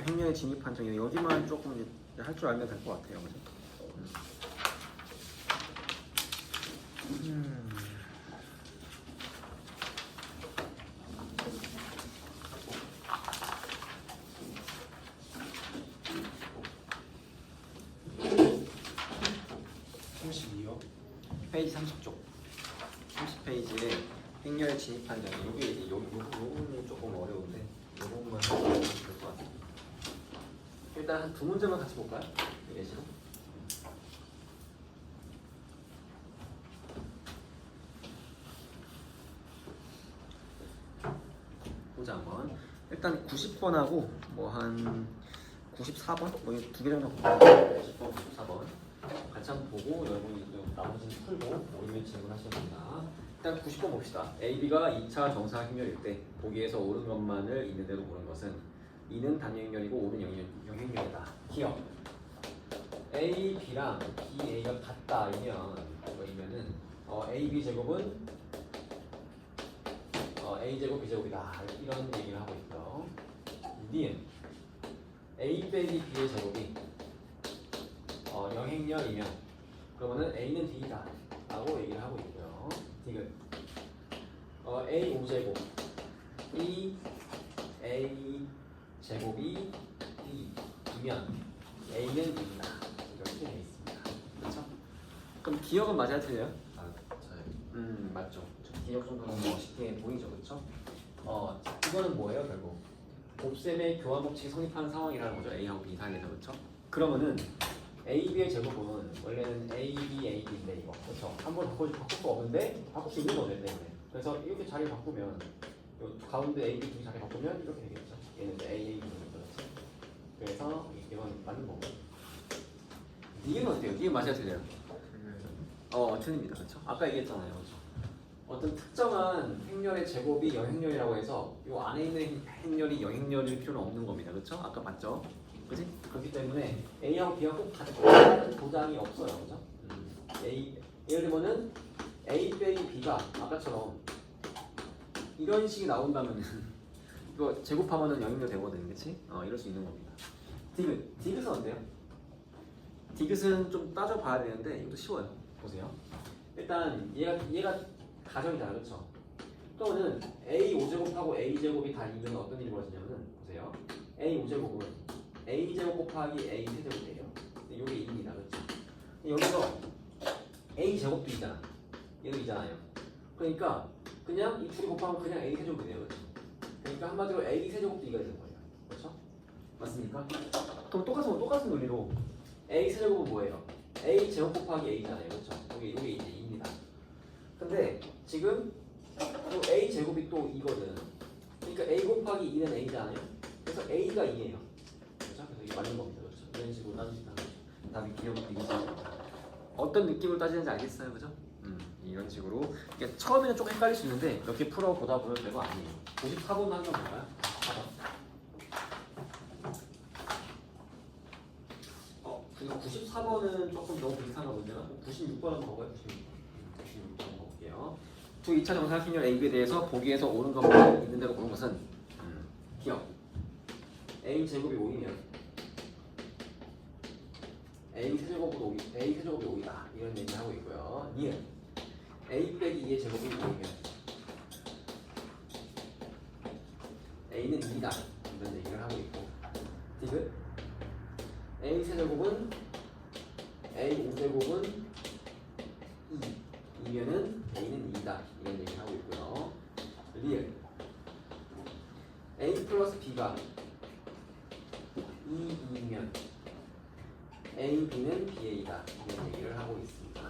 행렬의 진입 판정 여기만 조금 이제 할 줄 알면 될 것 같아요. 그죠? 32요? 페이지 30쪽 30페이지에 행렬의 진입 판정 여기 이제 요 부분이 조금 어려운데 요 부분만 하면 될 것 같아요. 일단 한 두 문제만 같이 볼까요? 예시로. 보자 한번. 일단 90번하고 뭐 한 94번? 뭐 두 개 정도 볼게요. 90번, 94번 같이 한번 보고 여러분이 나머지는 풀고 모르면 질문하시면 됩니다. 일단 90번 봅시다. AB가 2차 정사 행렬일 때 보기에서 옳은 것만을 있는 대로 보는 것은 2는 단행렬이고 5는 영행렬이다. 기억. A, B랑 B, A가 같다이면은 A, B 제곱은 A 제곱, B 제곱이다. 이런 얘기를 하고 있고요. 니은 A 빼기 B의 제곱이 영행렬이면 그러면은 A는 D이다 라고 얘기를 하고 있고요. 디귿 A 5제곱 B A 제곱이 D이면 A는 D이다 이렇게 되어 있습니다. 그렇죠? 그럼 기억은 맞아야 틀려요? 맞죠. 기억 정도는 뭐 쉽게 보이죠, 그렇죠? 이거는 뭐예요, 결국? 곱셈의 교환 법칙이 성립하는 상황이라는 거죠, A하고 B 사이에서, 그렇죠? 그러면은 A, B의 제곱은 원래는 A, B, A, B인데 이거 그렇죠? 한번 바꿀 수 없는데 바꿀 수 있는 거죠, 때문에. 그래서 이렇게 자리 바꾸면 요 가운데 A, B 두 자리 바꾸면 이렇게 되겠죠. 얘는 이제 A, A, B 그렇죠? 그래서 이건 맞는 거고. 니은 어때요? 니은 맞아야 틀려요? 틀립니다, 그렇죠? 아까 얘기했잖아요, 그렇죠? 어떤 특정한 행렬의 제곱이 영행렬이라고 해서 이 안에 있는 행렬이 영행렬일 필요는 없는 겁니다, 그렇죠? 아까 봤죠? 그렇지? 그렇기 때문에 A하고 B가 꼭 같은 보장이 없어요, 그렇죠? 예를 들면은 A 빼기 B가 아까처럼 이런 식이 나온다면 이거 제곱하면은 영행렬 되거든, 그렇지? 이럴 수 있는 겁니다. 디귿은 어때요? 디귿은 좀 따져봐야 되는데 이것도 쉬워요. 보세요. 일단 얘가 가정이잖아, 그렇죠? 또는 A 5제곱하고 A 제곱이 다 이면 어떤 일이 벌어지냐면은 보세요. A 5제곱은 A 제곱 곱하기 A 세제곱이에요. 이게 2입니다, 그렇죠? 여기서 A 제곱도 2잖아. 얘도 2잖아요. 그러니까 그냥 이 둘이 곱하면 그냥 A 세제곱이 돼요, 그렇죠? 그러니까 한마디로 A 세제곱도 2가 되는 거예요, 그렇죠? 맞습니까? 그럼 똑같은 논리로 A 세제곱은 뭐예요? A 제곱 곱하기 A잖아요, 그렇죠? 이게 이제 2입니다. 근데 지금 또 A 제곱이 또 2거든. 그러니까 A 곱하기 2는 A잖아요. 그래서 A가 2예요. 그렇죠? 그래서 이게 맞는 겁니다, 그렇죠? 이런 식으로 따지시면 답이 기억이 되겠죠. 어떤 느낌으로 따지는지 알겠어요, 그죠? 이런 식으로. 그러니까 처음에는 조금 헷갈릴 수 있는데 이렇게 풀어보다 보면 별거 아니에요. 94번 한번 볼까요? 4번. 이거 94번은 조금 너무 비슷한가 본데요. 96번 한번 봐봐요. 96번 한번 볼게요. 두 2차 정사각형률 AB에 대해서 보기에서 옳은 것만 있는 대로 보는 것은 기억. A 제곱이 5이면 A 세제곱은 5, A 세제곱이 5이다. 이런 얘기 하고 있고요. 니은 A 빼기 2의 제곱이 5이면 A는 2다. 이런 얘기를 하고 있고. 디귿 A 세제곱은 A 5제곱은 2이면은 A는 2다. 이런 얘기를 하고 있고요. 리을 A 플러스 B가 2이면 A, B는 BA다. 이런 얘기를 하고 있습니다.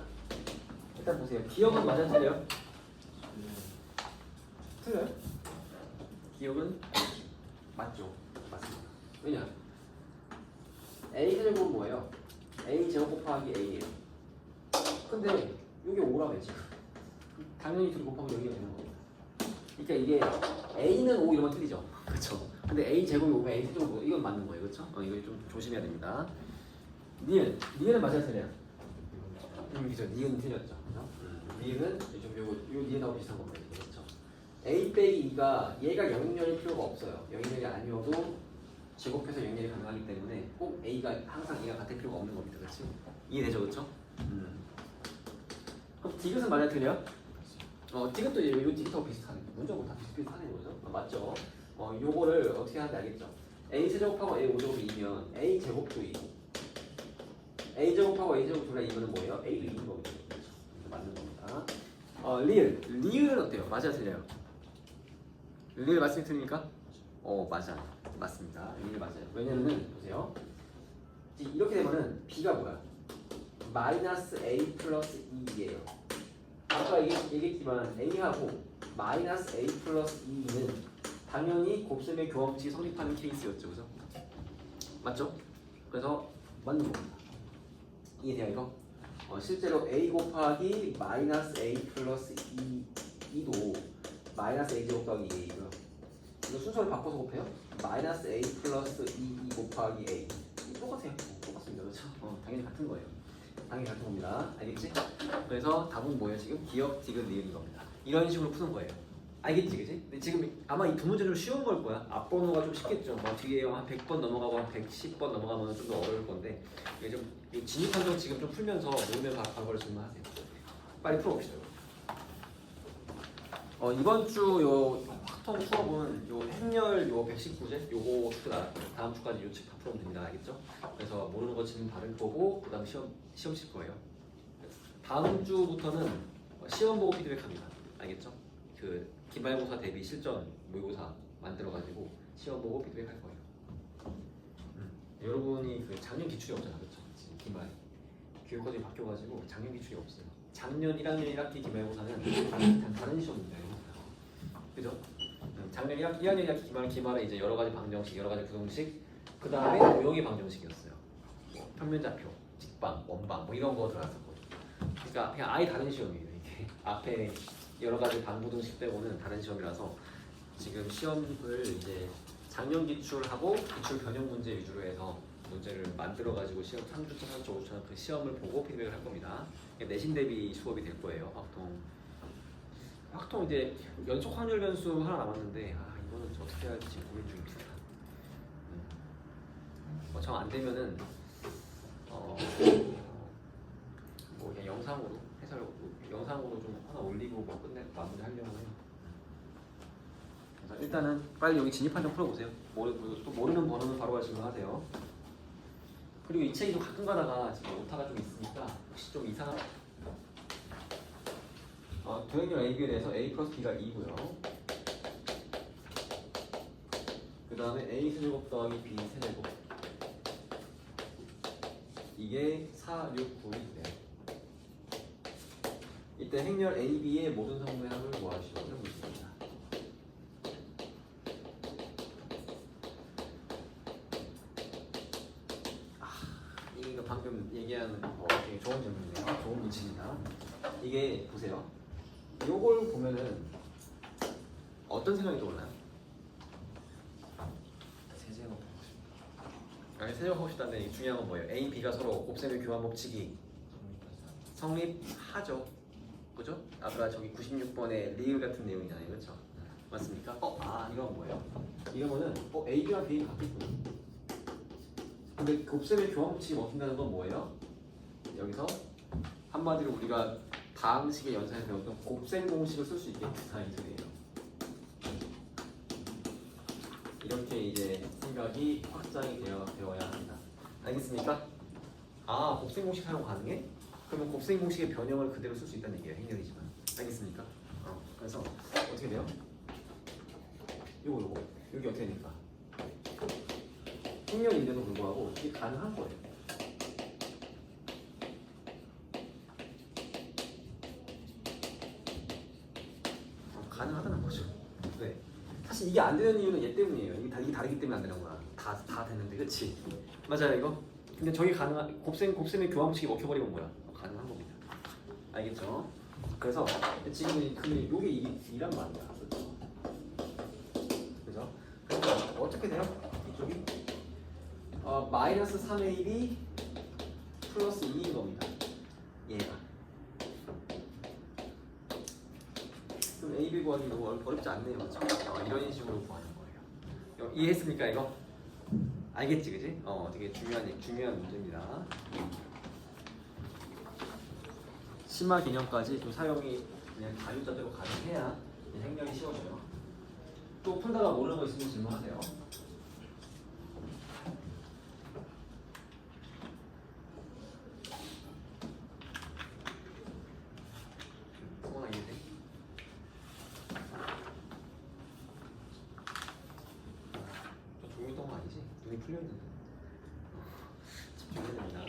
일단 보세요. 기억은 맞아 틀려요? 틀려요? 기억은 맞죠. 맞습니다. 왜냐? A 세제곱은 뭐예요? A 제곱 곱하기 A예요. 근데 이게 5라며 지금. 당연히 둘이 곱하면 여기가 되는 겁니다. 그러니까 이게 A는 5 이러면 틀리죠. 그렇죠. 근데 A 제곱이 5면 A 세제곱이 5. 이건 맞는 거예요. 그렇죠? 이거 좀 조심해야 됩니다. 니은은 맞아야 틀려요. 그죠? 니은 틀렸죠. 니은은 요 니은하고 비슷한 겁니다. 그렇죠? A 빼기 2가 얘가 영역률일 필요가 없어요. 영역률이 아니어도 제곱해서 영역이 가능하기 때문에 꼭 A가 항상 얘가 같을 필요가 없는 겁니다. 그렇지? 이해되죠? 그렇죠? 그럼 디귿은 맞아야 틀려요? 디귿도 요 디귿하고 비슷하네. 문제고 다 비슷비슷하네 거죠? 맞죠? 요거를 어떻게 하는지 알겠죠? A 세제곱하고 A 5제곱이 2면 A 제곱도 2고 A 제곱하고 A 제곱 둘 다 2면 뭐예요? A도 2인 거거든요. 그렇죠? 맞는 겁니다. 리을은 어때요? 맞아야 틀려요? 리을 맞으면 틀립니까? 맞아. 맞습니다. 리을 맞아요. 왜냐면은 보세요. 이렇게 되면은 B가 뭐야? 마이너스 A 플러스 2예요. 아까 얘기했지만 A하고 마이너스 A 플러스 2는 당연히 곱셈의 교함칙이 성립하는 케이스였죠. 그죠? 맞죠? 그래서 맞는 겁니다. 이해돼요 이거? 실제로 A 곱하기 마이너스 A 플러스 2도 마이너스 A 제곱 곱하기 2A고요. 이거 순서를 바꿔서 곱해요. 마이너스 A 플러스 2 곱하기 A 똑같아요. 똑같습니다. 그렇죠? 당연히 같은 거예요. 당연히 같은 겁니다. 알겠지? 그래서 답은 뭐예요? 지금 기억, 디귿, 리을인 겁니다. 이런 식으로 푸는 거예요. 알겠지? 그치? 근데 지금 아마 이 두 문제는 좀 쉬운 걸 거야. 앞번호가 좀 쉽겠죠. 뒤에 한 100번 넘어가고 한 110번 넘어가면 좀 더 어려울 건데 이게 좀 진입 판정 지금 좀 풀면서 모르면서 바로바로 질문하세요. 빨리 풀어봅시다. 이번 주 요 확통 수업은 요 행렬 요 119제 요거 다음 주까지 요 책 다 풀어보면 됩니다. 알겠죠? 그래서 모르는 거 질문 받을 거고 그다음 시험 칠 거예요. 다음 주부터는 시험 보고 피드백합니다. 알겠죠? 그 기말고사 대비 실전 모의고사 만들어가지고 시험 보고 피드백할 거예요. 여러분이 그 작년 기출이 없잖아, 그렇죠? 지금 기말 교육과정이 바뀌어가지고 작년 기출이 없어요. 작년 1학년 1학기 기말고사는 다른 시험입니다. 그죠? 작년 1학년 1학기 기말은 이제 여러 가지 방정식, 여러 가지 부등식, 그 다음에 도형의 방정식이었어요. 뭐 평면좌표, 직방, 원방 뭐 이런 거 들어갔었거든요. 그러니까 그냥 아예 다른 시험이에요. 이게 앞에 여러 가지 방부등식 빼고는 다른 시험이라서 지금 시험을 이제 작년 기출하고 기출 변형 문제 위주로 해서 문제를 만들어 가지고 시험 3주차, 4주차, 5주차 그 시험을 보고 피드백을 할 겁니다. 내신 대비 수업이 될 거예요. 확통 이제 연속 확률 변수 하나 남았는데 이거는 어떻게 해야 할지 고민 중입니다. 정 안 되면은 뭐 그냥 영상으로 영상으로 좀 하나 올리고 뭐 마무리 하려고 해요. 그래서 일단은 빨리 여기 진입 판정 풀어보세요. 또 모르는 번호는 바로 질문하세요. 그리고 이 책이 좀 가끔 가다가 지금 오타가 좀 있으니까 혹시 좀 이상한 도형률 AB에 대해서 A 플러스 B가 2고요. 그 다음에 A 세제곱 더하기 B 세제곱 이게 4, 6, 9이 돼요. 이때 행렬 AB의 모든 성분의 합을 구하시오. 이런 거 있습니다. 이거 방금 얘기하는 거 되게 좋은 질문이네요. 좋은 문제입니다. 이게 보세요. 요걸 보면은 어떤 생각이 떠올라요? 세제곱 이렇게 세제곱하고 싶다는데 중요한 건 뭐예요? A, B가 서로 곱셈의 교환 법칙이 성립하죠. 그죠? 아까 저기 96번에 리을 같은 내용이잖아요. 그렇죠? 맞습니까? 이건 뭐예요? 이거는 A가 B가 같겠구나. 근데 곱셈의 교환 법칙이 먹힌다는 건 뭐예요? 여기서 한마디로 우리가 다음 식의 연산에서 배웠던 곱셈 공식을 쓸 수 있겠다 이 소리예요. 이렇게 이제 생각이 확장이 되어야 합니다. 알겠습니까? 곱셈 공식 사용 가능해? 그러면 곱셈 공식의 변형을 그대로 쓸 수 있다는 얘기예요. 행렬이지만. 알겠습니까? 그래서 어떻게 돼요? 요거 여기 어떻게 되니까? 행렬인데도 불구하고 이게 가능한 거예요. 가능하다는 거죠. 네. 사실 이게 안 되는 이유는 얘 때문이에요. 이게 다르기 때문에 안 되는 거야. 다 되는데, 그렇지? 맞아요, 이거. 근데 저기 가능한 곱셈의 교환 법칙이 먹혀버리면 뭐야? 가능한 겁니다. 알겠죠? 그래서 지금 요게 이란 말이야. 그죠? 그래서 어떻게 돼요? 이쪽이 마이너스 3ab 플러스 2인 겁니다. 얘가. 그럼 AB 구하기 너무 어렵지 않네요. 그렇죠? 이런 식으로 구하는 거예요. 이해했습니까 이거? 알겠지, 그지? 되게 중요한 문제입니다. 심화 개념까지 좀 사용이 그냥 자유자재로 가능해야 행렬이 쉬워져요. 또 풀다가 모르는 거 있으면 질문하세요. 눈이 풀려있는데 집중해야 됩니다.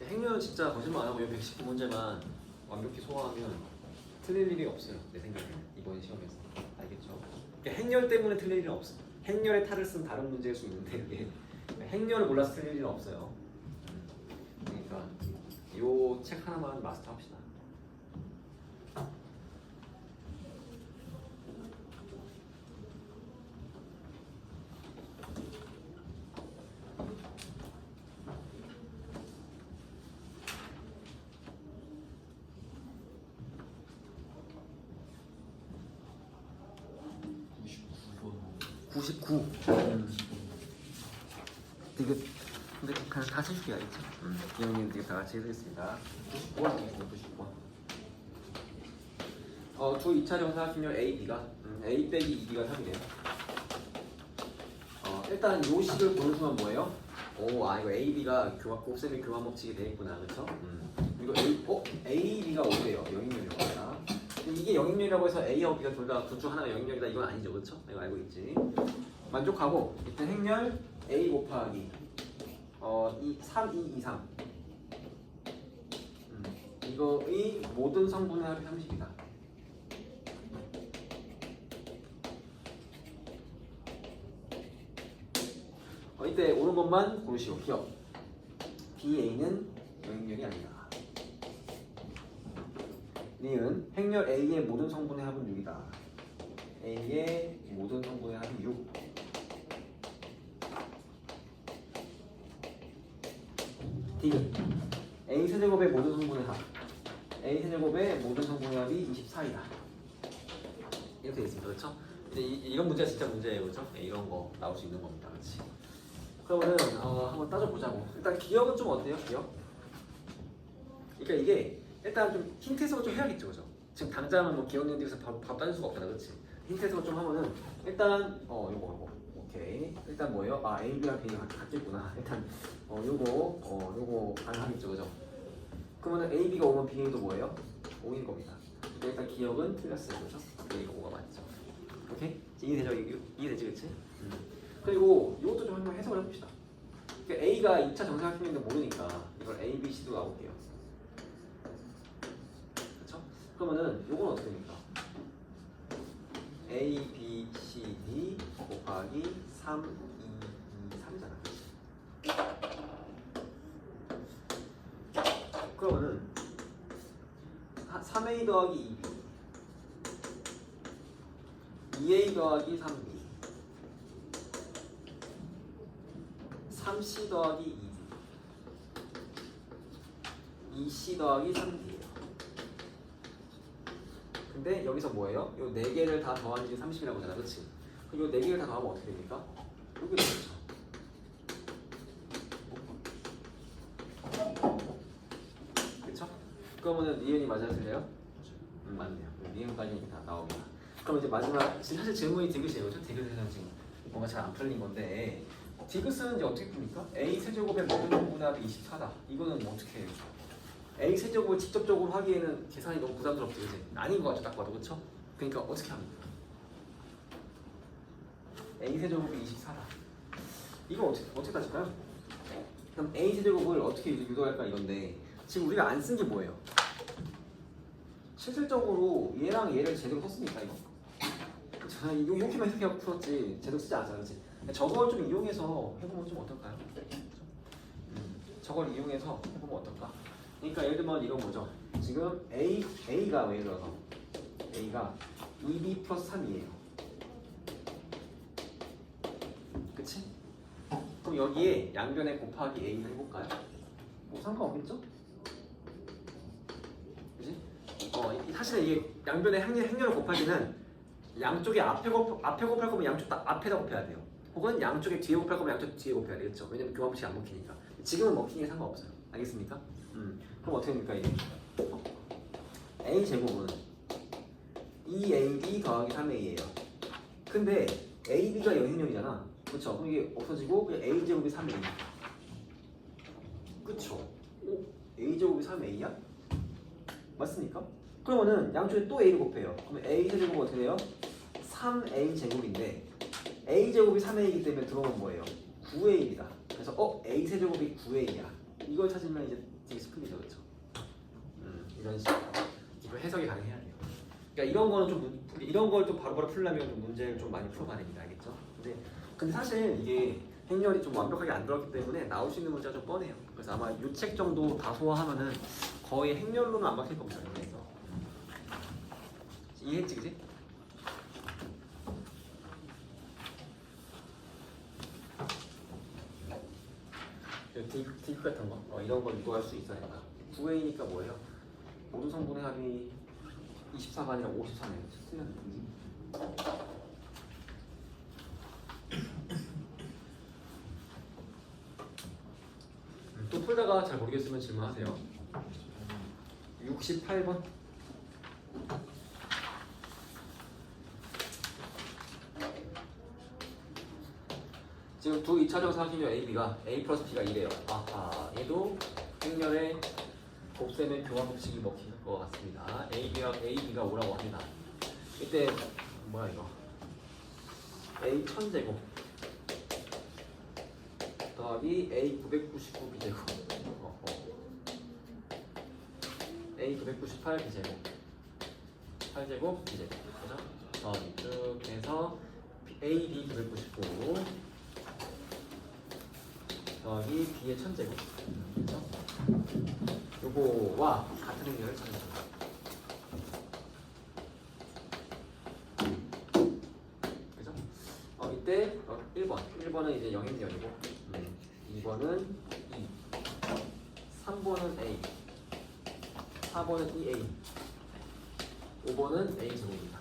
행렬은 진짜 거짓말 안하고 이 119문제만 완벽히 소화하면 틀릴 일이 없어요. 내 생각에는 이번 시험에서. 알겠죠? 그러니까 행렬 때문에 틀릴 일은 없어. 행렬의 탈을 쓴 다른 문제일 수 있는데 이게 행렬을 몰라서 틀릴 일은 없어요. 그러니까 요 책 하나만 마스터 합시다. 이거 근데 그냥 다 해줄게요, 알겠죠? 이형님 되게 다 같이 해드리겠습니다. 99번 하겠습니다. 99번. 두 2차 정사각형렬 A, B가 A 빼기 2B가 3이래요. 일단 요 식을 보는 순간 뭐예요? 이거 A, B가 곱셈의 교환 법칙이 되겠구나, 그렇죠? 이거 A, B가 5예요. 영인렬이라고 합니다. 이게 영인렬이라고 해서 A하고 B가 둘 중 하나가 영인렬이다 이건 아니죠, 그렇죠? 이거 알고 있지. 만족하고 일단 행렬 A 곱하기 3, 2, 2, 3 이거의 모든 성분의 합이 30이다. 이때 오는 것만 고르시오. 기억. BA는 영인렬이 아니다. 니은 행렬 A의 모든 성분의 합은 6이다. A의 모든 성분의 합이 6. D는 A 세제곱의 모든 성분의 합. A 세제곱의 모든 성분의 합이 24이다. 이렇게 되어 있습니다. 그렇죠? 이런 문제가 진짜 문제예요. 그렇죠? 이런 거 나올 수 있는 겁니다. 그렇지? 그러면은 한번 따져보자고. 일단 기억은 좀 어때요? 기억? 그러니까 이게 일단 좀 힌트 해석을 좀 해야겠죠. 그죠? 지금 당장은 뭐 기억 연대에서 바로 따질 수가 없잖아. 그렇지? 힌트 해석을 좀 하면은 일단 요거 오케이. 일단 뭐예요? A, B랑 B가 같겠구나. 일단 요거 가능하겠죠. 그죠? 그러면은 A, B가 5면 B도 뭐예요? 5인 겁니다. 일단 기억은 틀렸어요. 그죠? A가 5가 맞죠. 오케이? 이해되죠? 이해되지? 그치? 그리고 이것도 좀 한번 해석을 해봅시다. 그러니까 A가 2차 정사각형인데 모르니까 이걸 A, B, C도 가볼게요. 그렇죠? 그러면은 요건 어떻게 됩니까? A, B, C, D 곱하기 3, 2, 3잖아. 그러면은 3a 더하기 2b 2a 더하기 3b 3c 더하기 2d 2c 더하기 3d예요. 근데 여기서 뭐예요? 요 4개를 다 더하는 게 30이라고 하잖아, 그치? 그럼 요 4개를 다 더하면 어떻게 됩니까? 여기 되겠죠. 그쵸? 그러면은 니은이 맞아요, 틀려요? 맞네요. 니은까지 다 나옵니다. 그럼 이제 마지막, 사실 질문이 디귿이에요, 그죠? 디귿에서는 지금 뭔가 잘 안 풀린 건데, 디귿은 이제 어떻게 풉니까? a 세제곱의 모든 분모합이 24다. 이거는 뭐 어떻게 해요? a 세제곱을 직접적으로 하기에는 계산이 너무 부담스럽죠, 그지? 아닌 것 같죠, 딱 봐도, 그쵸? 그러니까 어떻게 합니까? a 세제곱이 24다. 이거 어떻게 따질까요? 그럼 a 세제곱을 어떻게 유도할까 이건데, 지금 우리가 안 쓴 게 뭐예요? 실질적으로 얘랑 얘를 제대로 썼으니까 이거. 자, 이렇게만 해석해서 풀었지 제대로 쓰지 않았잖아, 그렇지? 저걸 좀 이용해서 해보면 좀 어떨까요? 저걸 이용해서 해보면 어떨까? 그러니까 예를 들면 이건 뭐죠? 지금 A가 예를 들어서 A가 2B 플러스 3이에요. 그치? 그럼 여기에 양변에 곱하기 A를 해볼까요? 뭐 상관없겠죠? 그치? 사실은 이게 양변에 행렬을 곱하기는 양쪽에 앞에 곱할 거면 양쪽 다 앞에다 곱해야 돼요. 혹은 양쪽에 뒤에 곱할 거면 양쪽 뒤에 곱해야 되겠죠. 왜냐면 교환법칙이 안 먹히니까. 지금은 먹히니까 상관없어요. 알겠습니까? 그럼 어떻게 됩니까 이게? a 제곱은 2ab 더하기 3a예요. 근데 ab가 영행렬이잖아. 그렇죠? 그럼 이게 없어지고 그냥 a 제곱이 3a. 그렇죠? a 제곱이 3a야? 맞습니까? 그러면은 양쪽에 또 a를 곱해요. 그러면 a 제곱은 어떻게 돼요? 3a 제곱인데 a 제곱이 3a이기 때문에 들어오면 뭐예요? 9a이다. 그래서 a 세제곱이 9a야. 이걸 찾으면 이제 되게 스플리죠, 그렇죠? 이런 식으로 이거 해석이 가능해야 돼요. 그러니까 이런 거는 좀 이런 걸 또 바로바로 풀려면 좀 문제를 좀 많이 풀어봐야 됩니다, 알겠죠? 근데 사실 이게 행렬이 좀 완벽하게 안 들어갔기 때문에 나올 수 있는 문제가 좀 뻔해요. 그래서 아마 이 책 정도 다 소화하면은 거의 행렬로는 안 막힐 겁니다. 그래서 이해했지, 그지? 딥 같은 거 이런 걸 유도할 수 있어야 된다. 9a니까 뭐예요? 모든 성분의 합이 24가 아니라 54네요. 틀렸는지. 또 풀다가 잘 모르겠으면 질문하세요. 68번. 지금 두 2차적 사각형의 A, B가 A 플러스 B가 2래요. 아하, 얘도 행렬의 곱셈의 교환법칙이 먹힐 것 같습니다. B가 5라고 합니다. 이때 뭐야 이거? A 1000제곱 더하기 A 999 B제곱 A 998 B제곱 8제곱 B제곱 그죠? 더하기 쭉 해서 A, B 999 더하기 B의 1000제곱 그죠? 요거와 같은 행렬을 찾는 거예요. 그죠? 이때 1번은 이제 영행렬이고 2번은 2 3번은 A 4번은 2A 5번은 A 제곱입니다.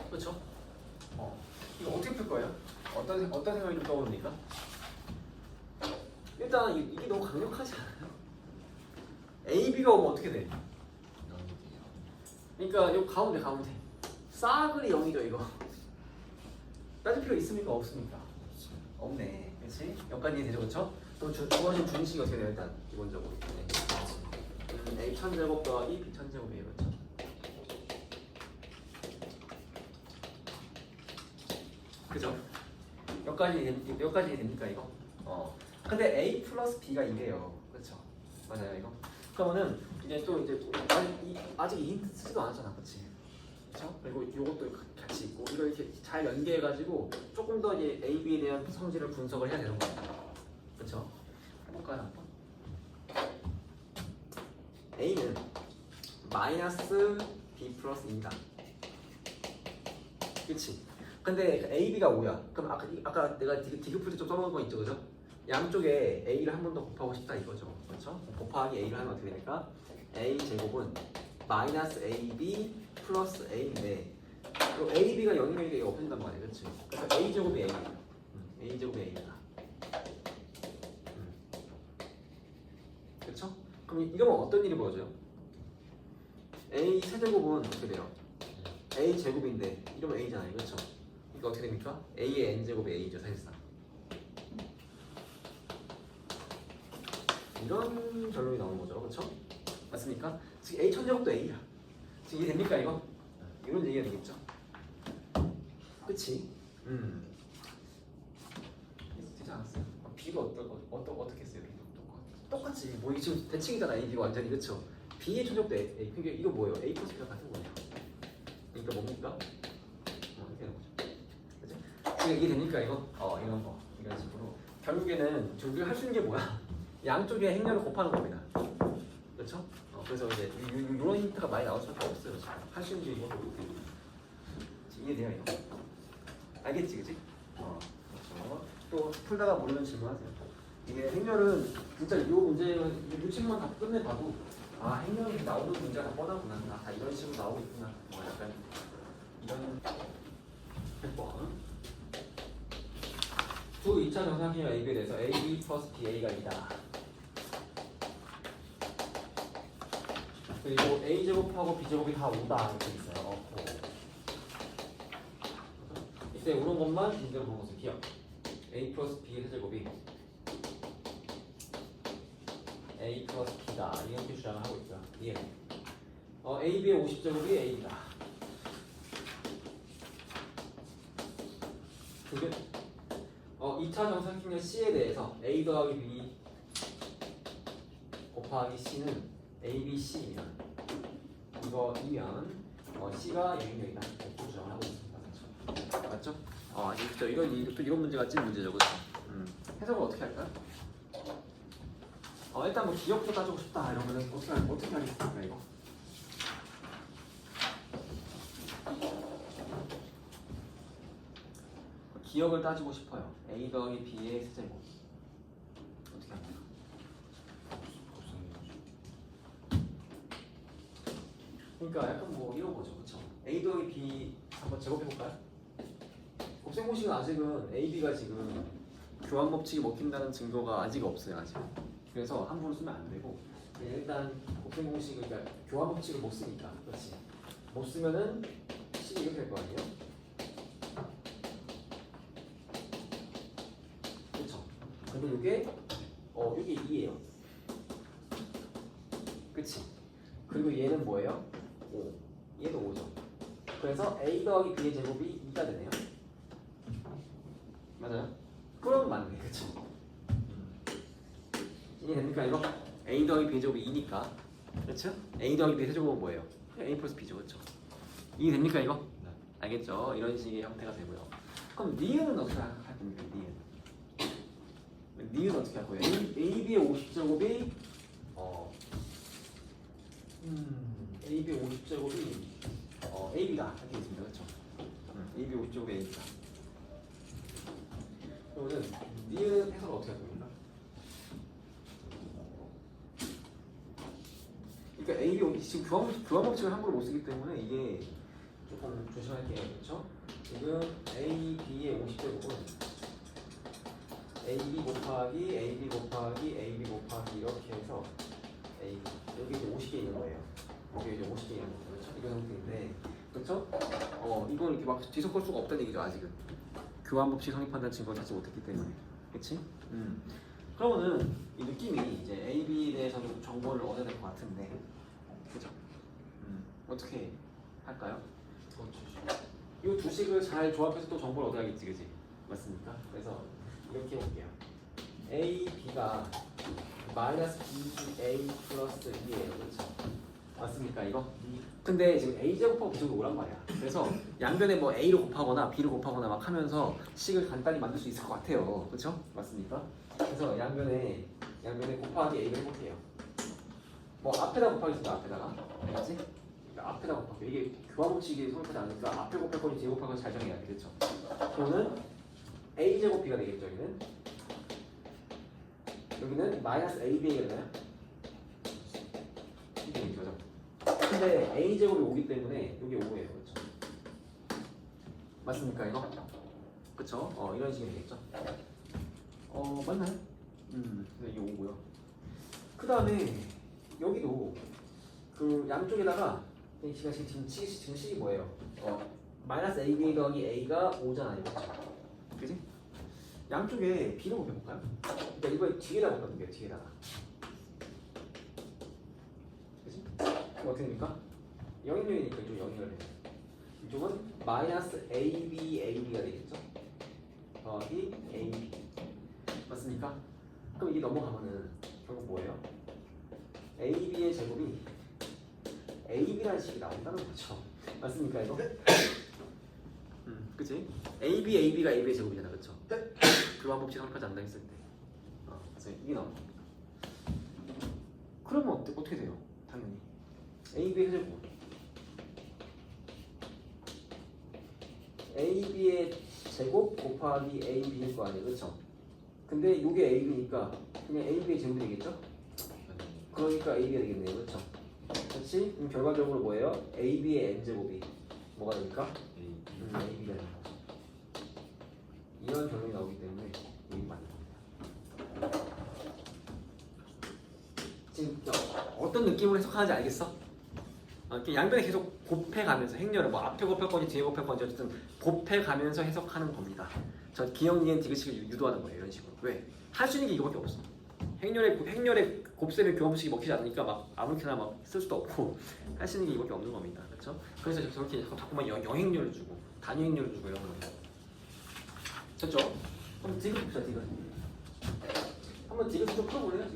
그렇죠? 이거 어떻게 풀 거예요? 어떤 생각이 좀 떠오릅니까? 일단 이게 너무 강력하지 않아요? A, B가 오면 어떻게 돼? 그러니까 요 가운데 싸그리 0이죠 이거. 따질 필요 있습니까? 없습니까? 없네. 그렇지? 여기까지 이해되죠? 그렇죠? 그럼 주어진 준식이 어떻게 돼요? 일단 기본적으로 네. A 1000제곱 더하기 B 1000제곱이에요. 그렇죠? 그죠? 여기까지 됩니까 이거? 근데 A 플러스 B가 이래요. 그렇죠? 맞아요 이거? 그러면은 이제 아직 이 힌트 쓰지도 않았잖아, 그렇지? 그렇죠? 그리고 이것도 같이 있고 이걸 이렇게 잘 연계해가지고 조금 더 이제 A, B에 대한 성질을 분석을 해야 되는 거예요. 그렇죠? 해볼까요 한번? A는 마이너스 B 플러스 2입니다. 그치? 근데 AB가 5야. 그럼 아까 내가 디귿 풀때 좀 써놓은 거 있죠, 그죠? 양쪽에 A를 한 번 더 곱하고 싶다 이거죠, 그렇죠? 곱하기 A를 하면 어떻게 되니까 A 제곱은 마이너스 AB 플러스 A인데 AB가 0이면 이게 없어진단 말이야, 그렇지? 그래서 A 제곱이 A야. A 제곱이 A다. 그렇죠? 그럼 이러면 어떤 일이 벌어져요? A 세제곱은 어떻게 돼요? A 제곱인데 이러면 A잖아요, 그렇죠? 그러니까 어떻게 됩니까? A의 N 제곱이 A죠, 사실상. 이런 결론이 나오는 거죠, 그렇죠? 맞습니까? 지금 A 천제곱도 A야. 지금 이해 됩니까 이거? 이런 얘기가 되겠죠? 그치? 되지 않았어요? B가 어떻게 했어요? B도 똑같지. 뭐 이게 지금 대칭이잖아. A, B가 완전히 그렇죠? B의 천제곱도 A. 그러니까 이거 뭐예요? A 플러스 B가 같은 거예요. 그러니까 뭡니까? 이렇게 하는 거죠. 그치? 그러니까 이게 됩니까 이거? 이런 거 이런 식으로 결국에는 우리가 할 수 있는 게 뭐야? 양쪽에 행렬을 곱하는 겁니다. 그렇죠? 그래서 이제 이런 힌트가 많이 나올 수밖에 없어요. 할 수 있는 게 이거 이해돼요 이거? 알겠지, 그치? 그렇죠. 또 풀다가 모르는 질문하세요. 이게 행렬은 진짜 이 문제는 유칙만 다 끝내봐도 행렬이 나오는 문제가 다 뻔하구나. 다 이런 식으로 나오고 있구나. 약간 이런 100번. 두 2차 정상기의 AB에 대해서 AB 플러스 BA가 있다. 그리고 A제곱하고 B제곱이 다 5다 이렇게 있어요. 이때 오른 것만 빈대로 보는 것을 기억. A 플러스 B의 세제곱이 A 플러스 B다 이렇게 주장을 하고 있죠. 이해. AB의 50제곱이 A다. 그게 2차 정상식의 C에 대해서 A 더하기 B 곱하기 C는 ABC이면 이거이면 C가 영역이다 이렇게 주장을 하고 있습니다. 맞죠? 아시죠? 이런 문제가 찐 문제죠, 그렇죠? 해석을 어떻게 할까요? 일단 뭐 기억도 따지고 싶다 이러면은 어떻게 하겠습니까 이거? 기억을 따지고 싶어요. A 더하기 B의 세제곱 어떻게 합니까? 그러니까 약간 뭐 이런 거죠, 그렇죠? A 더하기 B 한번 제곱해 볼까요? 곱셈 공식은 아직은 A, B가 지금 교환 법칙이 먹힌다는 증거가 아직 없어요, 아직. 그래서 함부로 쓰면 안 되고 일단 곱셈 공식 그러니까 교환 법칙을 못 쓰니까, 그렇지? 못 쓰면은 C 이렇게 될 거 아니에요? 그렇죠? 근데 이게 2예요. 그치? 그리고 얘는 뭐예요? 5. 얘도 5죠. 그래서 A 더하기 B의 제곱이 2가 되네요. 맞아요? 그럼 맞네, 그쵸? 이해됩니까 이거? A 더하기 B의 제곱이 2니까 그렇죠? A 더하기 B의 세제곱은 뭐예요? A 플러스 B죠, 그렇죠? 이해됩니까 이거? 네. 알겠죠? 이런 식의 형태가 되고요. 그럼 니은은 어떻게 할 겁니까? 니은 어떻게 할 거예요? AB의 50제곱이 AB의 50제곱이 AB다 이렇게 있습니다, 그렇죠? AB 50제곱이 AB다. 그러면은 니은 해석을 어떻게 할 겁니까? 그러니까 AB 지금 교환 법칙을 함부로 못 쓰기 때문에 이게 조금 조심할게요, 그렇죠? 지금 AB의 50제곱은 AB 곱하기 AB 곱하기 AB 곱하기 이렇게 해서 AB 여기 이제 50개 있는 거예요. 여기 이제 50개 있는 거죠, 그렇죠? 이런 형태인데, 그렇죠? 이건 이렇게 막 뒤섞을 수가 없다는 얘기죠, 아직은. 교환 법칙 성립한다는 증거를 찾지 못했기 때문에, 그렇지? 그러면은 이 느낌이 이제 AB에 대해서 좀 정보를 얻어야 될 것 같은데, 그죠? 어떻게 할까요? 이 두 식을 잘 조합해서 또 정보를 얻어야겠지, 그지? 맞습니까? 그래서 이렇게 해볼게요. A, B가 마이너스 BA 플러스 2예요, 그렇죠? 맞습니까, 이거? 근데 지금 A 제곱하고 B 제곱이 오란 말이야. 그래서 양변에 뭐 A를 곱하거나 B를 곱하거나 막 하면서 식을 간단히 만들 수 있을 것 같아요, 그렇죠? 맞습니까? 그래서 양변에 곱하기 A를 해볼게요. 뭐 앞에다 곱하겠습니다. 앞에다가 알겠지? 그러니까 앞에다 곱할게. 이게 교환법칙이 성립하지 않으니까 앞에 곱할 거니 뒤에 곱할 거니 잘 정해야 되겠죠. 그러면 a 제곱 b가 되겠죠. 여기는 마이너스 ab가 되나요? 이게 이거죠. 근데 a 제곱이 5기 때문에 여기 5예요. 그렇죠? 맞습니까 이거? 그쵸? 이런 식이 되겠죠. 맞나요? 근데 이게 5고요. 그 다음에 여기도 그 양쪽에다가 지금 식이 뭐예요? 마이너스 ab 더하기 a가 5잖아요. 그렇죠? 그지? 양쪽에 b를 곱해볼까요? 그러니까 이걸 뒤에다 곱해볼게요. 뒤에다가. 그지? 그럼 어떻게 됩니까? 영인율이니까 이쪽 영인율이 돼요. 이쪽은 마이너스 ab가 되겠죠? 더하기 ab. 맞습니까? 그럼 이게 넘어가면은 결국 뭐예요? ab의 제곱이 ab라는 식이 나온다는 거죠. 맞습니까 이거? 그치? ab가 ab의 제곱이잖아, 그쵸? 교환법칙 성립하지 않는다 했을 때 그래서 이게 나옵니다. 그러면 어떻게 돼요? 당연히 ab의 제곱 ab의 제곱 곱하기 ab일 거 아니에요, 그쵸? 근데 이게 ab니까 그냥 ab의 제곱이 되겠죠? 그러니까 ab가 되겠네요, 그쵸? 그렇지? 그럼 결과적으로 뭐예요? ab의 n제곱이 뭐가 됩니까? ab가 되는 거죠. 이런 결론이 나오기 때문에 이게 맞는 겁니다. 지금 어떤 느낌으로 해석하는지 알겠어? 양변에 계속 곱해가면서 행렬을 뭐 앞에 곱할 건지 뒤에 곱할 건지 어쨌든 곱해가면서 해석하는 겁니다. 저 기억, 니은, 디귿식을 유도하는 거예요. 이런 식으로. 왜? 할 수 있는 게 이거밖에 없어. 행렬의 곱셈의 교환법칙이 먹히지 않으니까 막 아무렇게나 막 쓸 수도 없고 할 수 있는 게 이거밖에 없는 겁니다. 그렇죠? 그래서 저렇게 자꾸만 영행렬을 주고 단위행렬을 주고 이런 거예요. 됐죠? 한번 디귿 봅시다. 디귿. 한번 디귿 좀 풀어볼래요?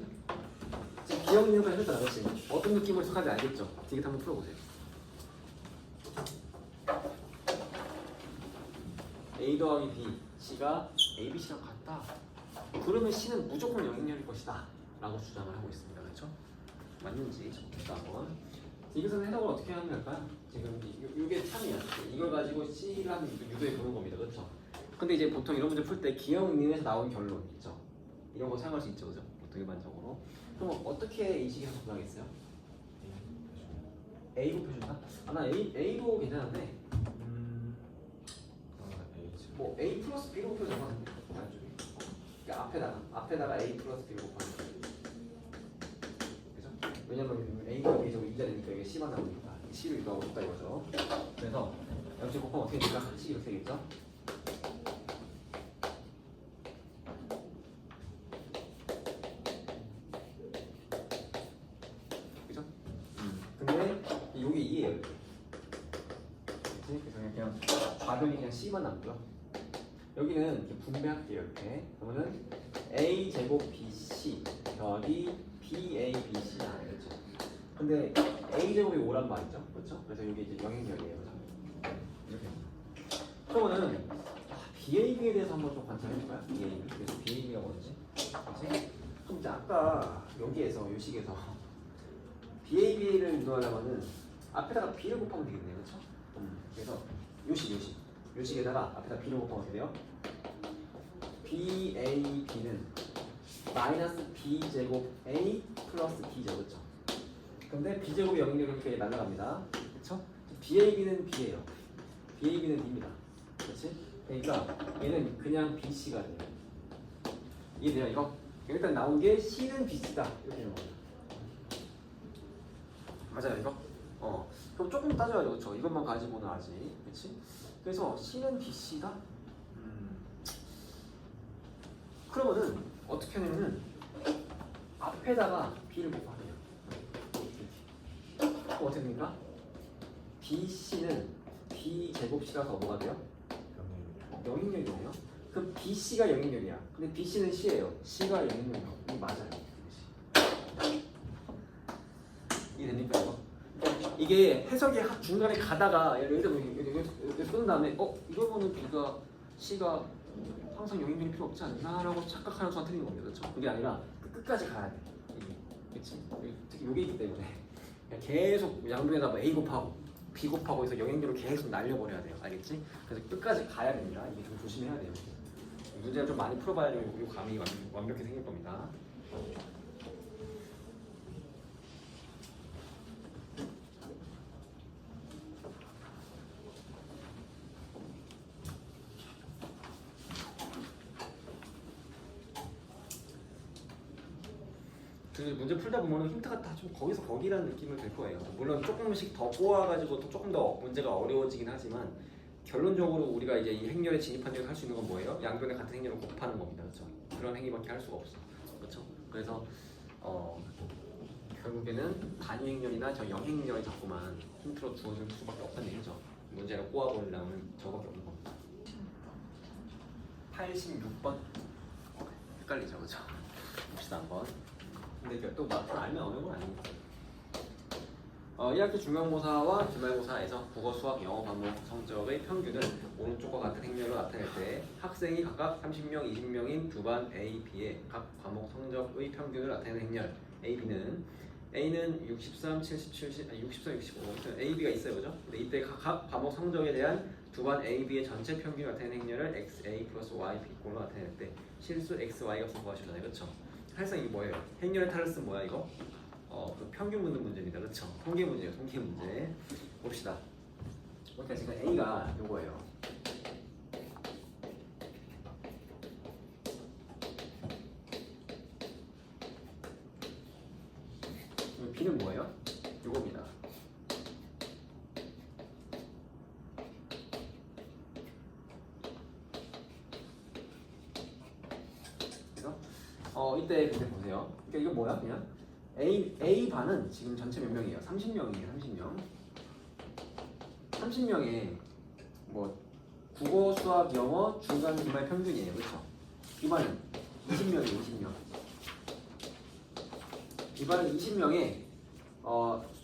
지금 기억, 니은까지 해줬잖아. 그렇지? 어떤 느낌으로 해석하는지 알겠죠? 디귿 한번 풀어보세요. A 더하기 B, C가 A, B, C랑 같다. 그러면 C는 무조건 영행렬일 것이다 라고 주장을 하고 있습니다. 그렇죠? 맞는지 봅시다 한번. 디귿은 해석을 어떻게 하면 될까요? 지금 이게 참이야. 이걸 가지고 C라는 유도에 보는 겁니다. 그렇죠? 근데 이제 보통 이런 문제 풀 때 기억, 니은에서 나온 결론 있죠? 이런 거 사용할 수 있죠. 그죠? 보통 일반적으로. 그럼 어떻게 이 식에서 구하겠어요? A로 표준다? 나 A도 괜찮은데 뭐 A 플러스 B로 표준하는데 그러니까 앞에다가 A 플러스 B로 곱하는 거예요. 그죠? 왜냐면 A가 B 제곱 2자리니까 이게 C만 나오니까 C를 이거하고 싶다 이거죠. 그래서 양쪽 곱하면 어떻게 될까? C 이렇게 되겠죠? 그죠? 근데 여기 2예요. 그치? 그래서 그냥 좌변이 그냥 C만 남고요. 여기는 이렇게 분배할게요. 이렇게. 그러면은 A 제곱 BC 더하기 BABC 나겠죠. 근데 A 제곱이 5란 말이죠. 그렇죠? 그래서 여기 이제 영행렬이에요. 이렇게. 그러면은 BAB에 대해서 한번 좀 관찰해볼까요? BAB. 그래서 BAB가 뭐지? 그렇지? 그럼 이제 아까 여기에서 이 식에서 BAB를 유도하려면은 앞에다가 B를 곱하면 되겠네요. 그렇죠? 그래서 요 식에다가 앞에다 B를 곱하면 어떻게 돼요? BAB는 마이너스 B제곱 A 플러스 B죠. 그렇죠? 근데 B제곱이 영역이니까 이게 날아갑니다. 그렇죠? BAB는 B예요. BAB는 B입니다. 그렇지? 그러니까 얘는 그냥 BC가 돼요. 이해돼요 이거? 일단 나온 게 C는 BC다. 이렇게 되는 겁니다. 맞아요 이거? 그럼 조금 따져야죠. 그렇죠? 이것만 가지고는 아직. 그렇지? 그래서 C는 BC다? 그러면은 어떻게 하냐면은 앞에다가 B를 곱하네요. 그럼 어떻게 됩니까? BC는 B제곱C라서 뭐가 돼요? 영행렬이네요. 그럼 BC가 영행렬이야. 근데 BC는 C예요. C가 영행렬이야. 이게 맞아요. 이해됩니까 이거? 이게 해석이 중간에 가다가 예를 들면 여기 쓴 다음에 이러면은 B가 C가 항상 영행렬이 필요 없지 않나? 라고 착각하는 수가 틀린 겁니다. 그렇죠? 그게 아니라 끝까지 가야 돼. 그치? 특히 요게 있기 때문에 그냥 계속 양변에다 뭐 A 곱하고 B 곱하고 해서 영행도를 계속 날려버려야 돼요. 알겠지? 그래서 끝까지 가야 됩니다. 이게 좀 조심해야 돼요. 문제를 좀 많이 풀어봐야 요 감이 완벽히 생길 겁니다. 그 문제 풀다 보면 힌트가 다 좀 거기서 거기라는 느낌을 들 거예요. 물론 조금씩 더 꼬아가지고 또 조금 더 문제가 어려워지긴 하지만 결론적으로 우리가 이제 이 행렬에 진입한 뒤에 할 수 있는 건 뭐예요? 양변의 같은 행렬을 곱하는 겁니다. 그렇죠? 그런 행위밖에 할 수가 없어. 그렇죠? 그래서 결국에는 단위 행렬이나 저 영행렬이 자꾸만 힌트로 주어질 수밖에 없다는 얘기죠. 문제를 꼬아버리려면 저밖에 없는 겁니다. 86번 헷갈리죠, 그렇죠? 봅시다 한번. 근데 이게 또 막상 알면 어려운 건 아니니까. 1학기 중간고사와 기말고사에서 국어, 수학, 영어 과목 성적의 평균을 오른쪽과 같은 행렬로 나타낼 때 학생이 각각 30명, 20명인 두 반 A, B의 각 과목 성적의 평균을 나타내는 행렬 A, B는 A는 63, 70, 63, 65 A, B가 있어요, 그죠? 근데 이때 각 과목 성적에 대한 두 반 A, B의 전체 평균을 나타내는 행렬을 XA 플러스 Y, B 꼴로 나타낼 때 실수 X, Y 값을 구하시잖아요, 그렇죠? 사실상 이게 뭐예요? 행렬의 탈을 쓴 뭐야 이거? 그 평균 묻는 문제입니다. 그렇죠? 통계 문제예요. 통계 문제. 봅시다. 그러니까 지금 A가 요거예요. B는 뭐예요? 요겁니다. 그래서 이때 근데 보세요. 그러니까 이거 뭐야? 그냥 A 반은 지금 전체 몇 명이에요? 30명이에요. 30명에 뭐 국어, 수학, 영어, 중간, 기말 평균이에요. 그렇죠? 이 반은 20명이에요. 20명. 이 반은 20명에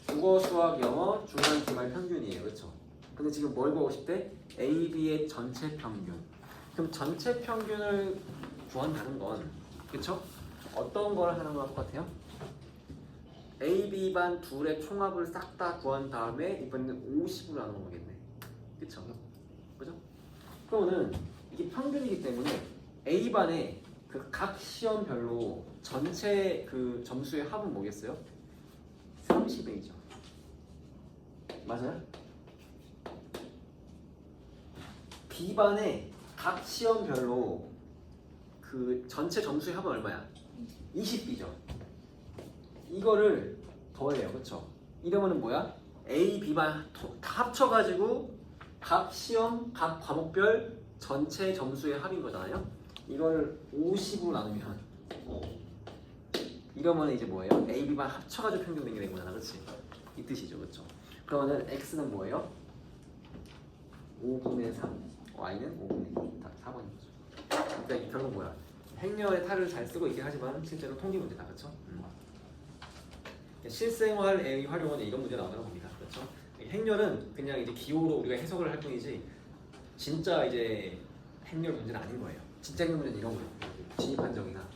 국어, 수학, 영어, 중간, 기말 평균이에요. 그렇죠? 근데 지금 뭘 구하고 싶대? A, B의 전체 평균. 그럼 전체 평균을 구한다는 건 그렇죠? 어떤 걸 하는 거랑 똑같아요? A, B 반 둘의 총합을 싹 다 구한 다음에 이번에는 50으로 나누는 거겠네. 그쵸? 그죠? 그러면은 이게 평균이기 때문에 A 반의 그 각 시험별로 전체 그 점수의 합은 뭐겠어요? 30A죠. 맞아요? B 반의 각 시험별로 그 전체 점수의 합은 얼마야? 20B죠. 이거를 더해요, 그렇죠? 이러면은 뭐야? A, B만 다 합쳐가지고 각 시험, 각 과목별 전체 점수의 합인 거잖아요. 이걸 50으로 나누면 이러면 이제 뭐예요? A, B만 합쳐가지고 평균 낸 게 된 거잖아, 그렇지? 이 뜻이죠, 그렇죠? 그러면은 X는 뭐예요? 5분의 3, Y는 5분의 2, 다 4번인 거죠. 그러니까 이 결국 뭐야? 행렬의 탈을 잘 쓰고 있긴 하지만 실제로 통계 문제다, 그렇죠? 실생활의 활용은 이런 문제 나온다고 봅니다. 그렇죠? 행렬은 그냥 이제 기호로 우리가 해석을 할 뿐이지 진짜 이제 행렬 문제는 아닌 거예요. 진짜 행렬 문제는 이런 거예요. 진입한정이나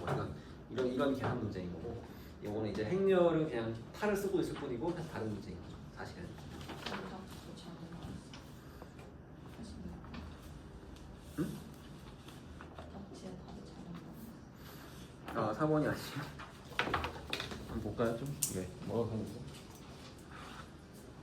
뭐 이런 계산 문제인 거고, 이거는 이제 행렬은 그냥 탈을 쓰고 있을 뿐이고 사실 다른 문제인 거죠. 사실은. 응? 4번이 아니죠. 한번 볼까요 좀? 네. 뭐가 생겼어?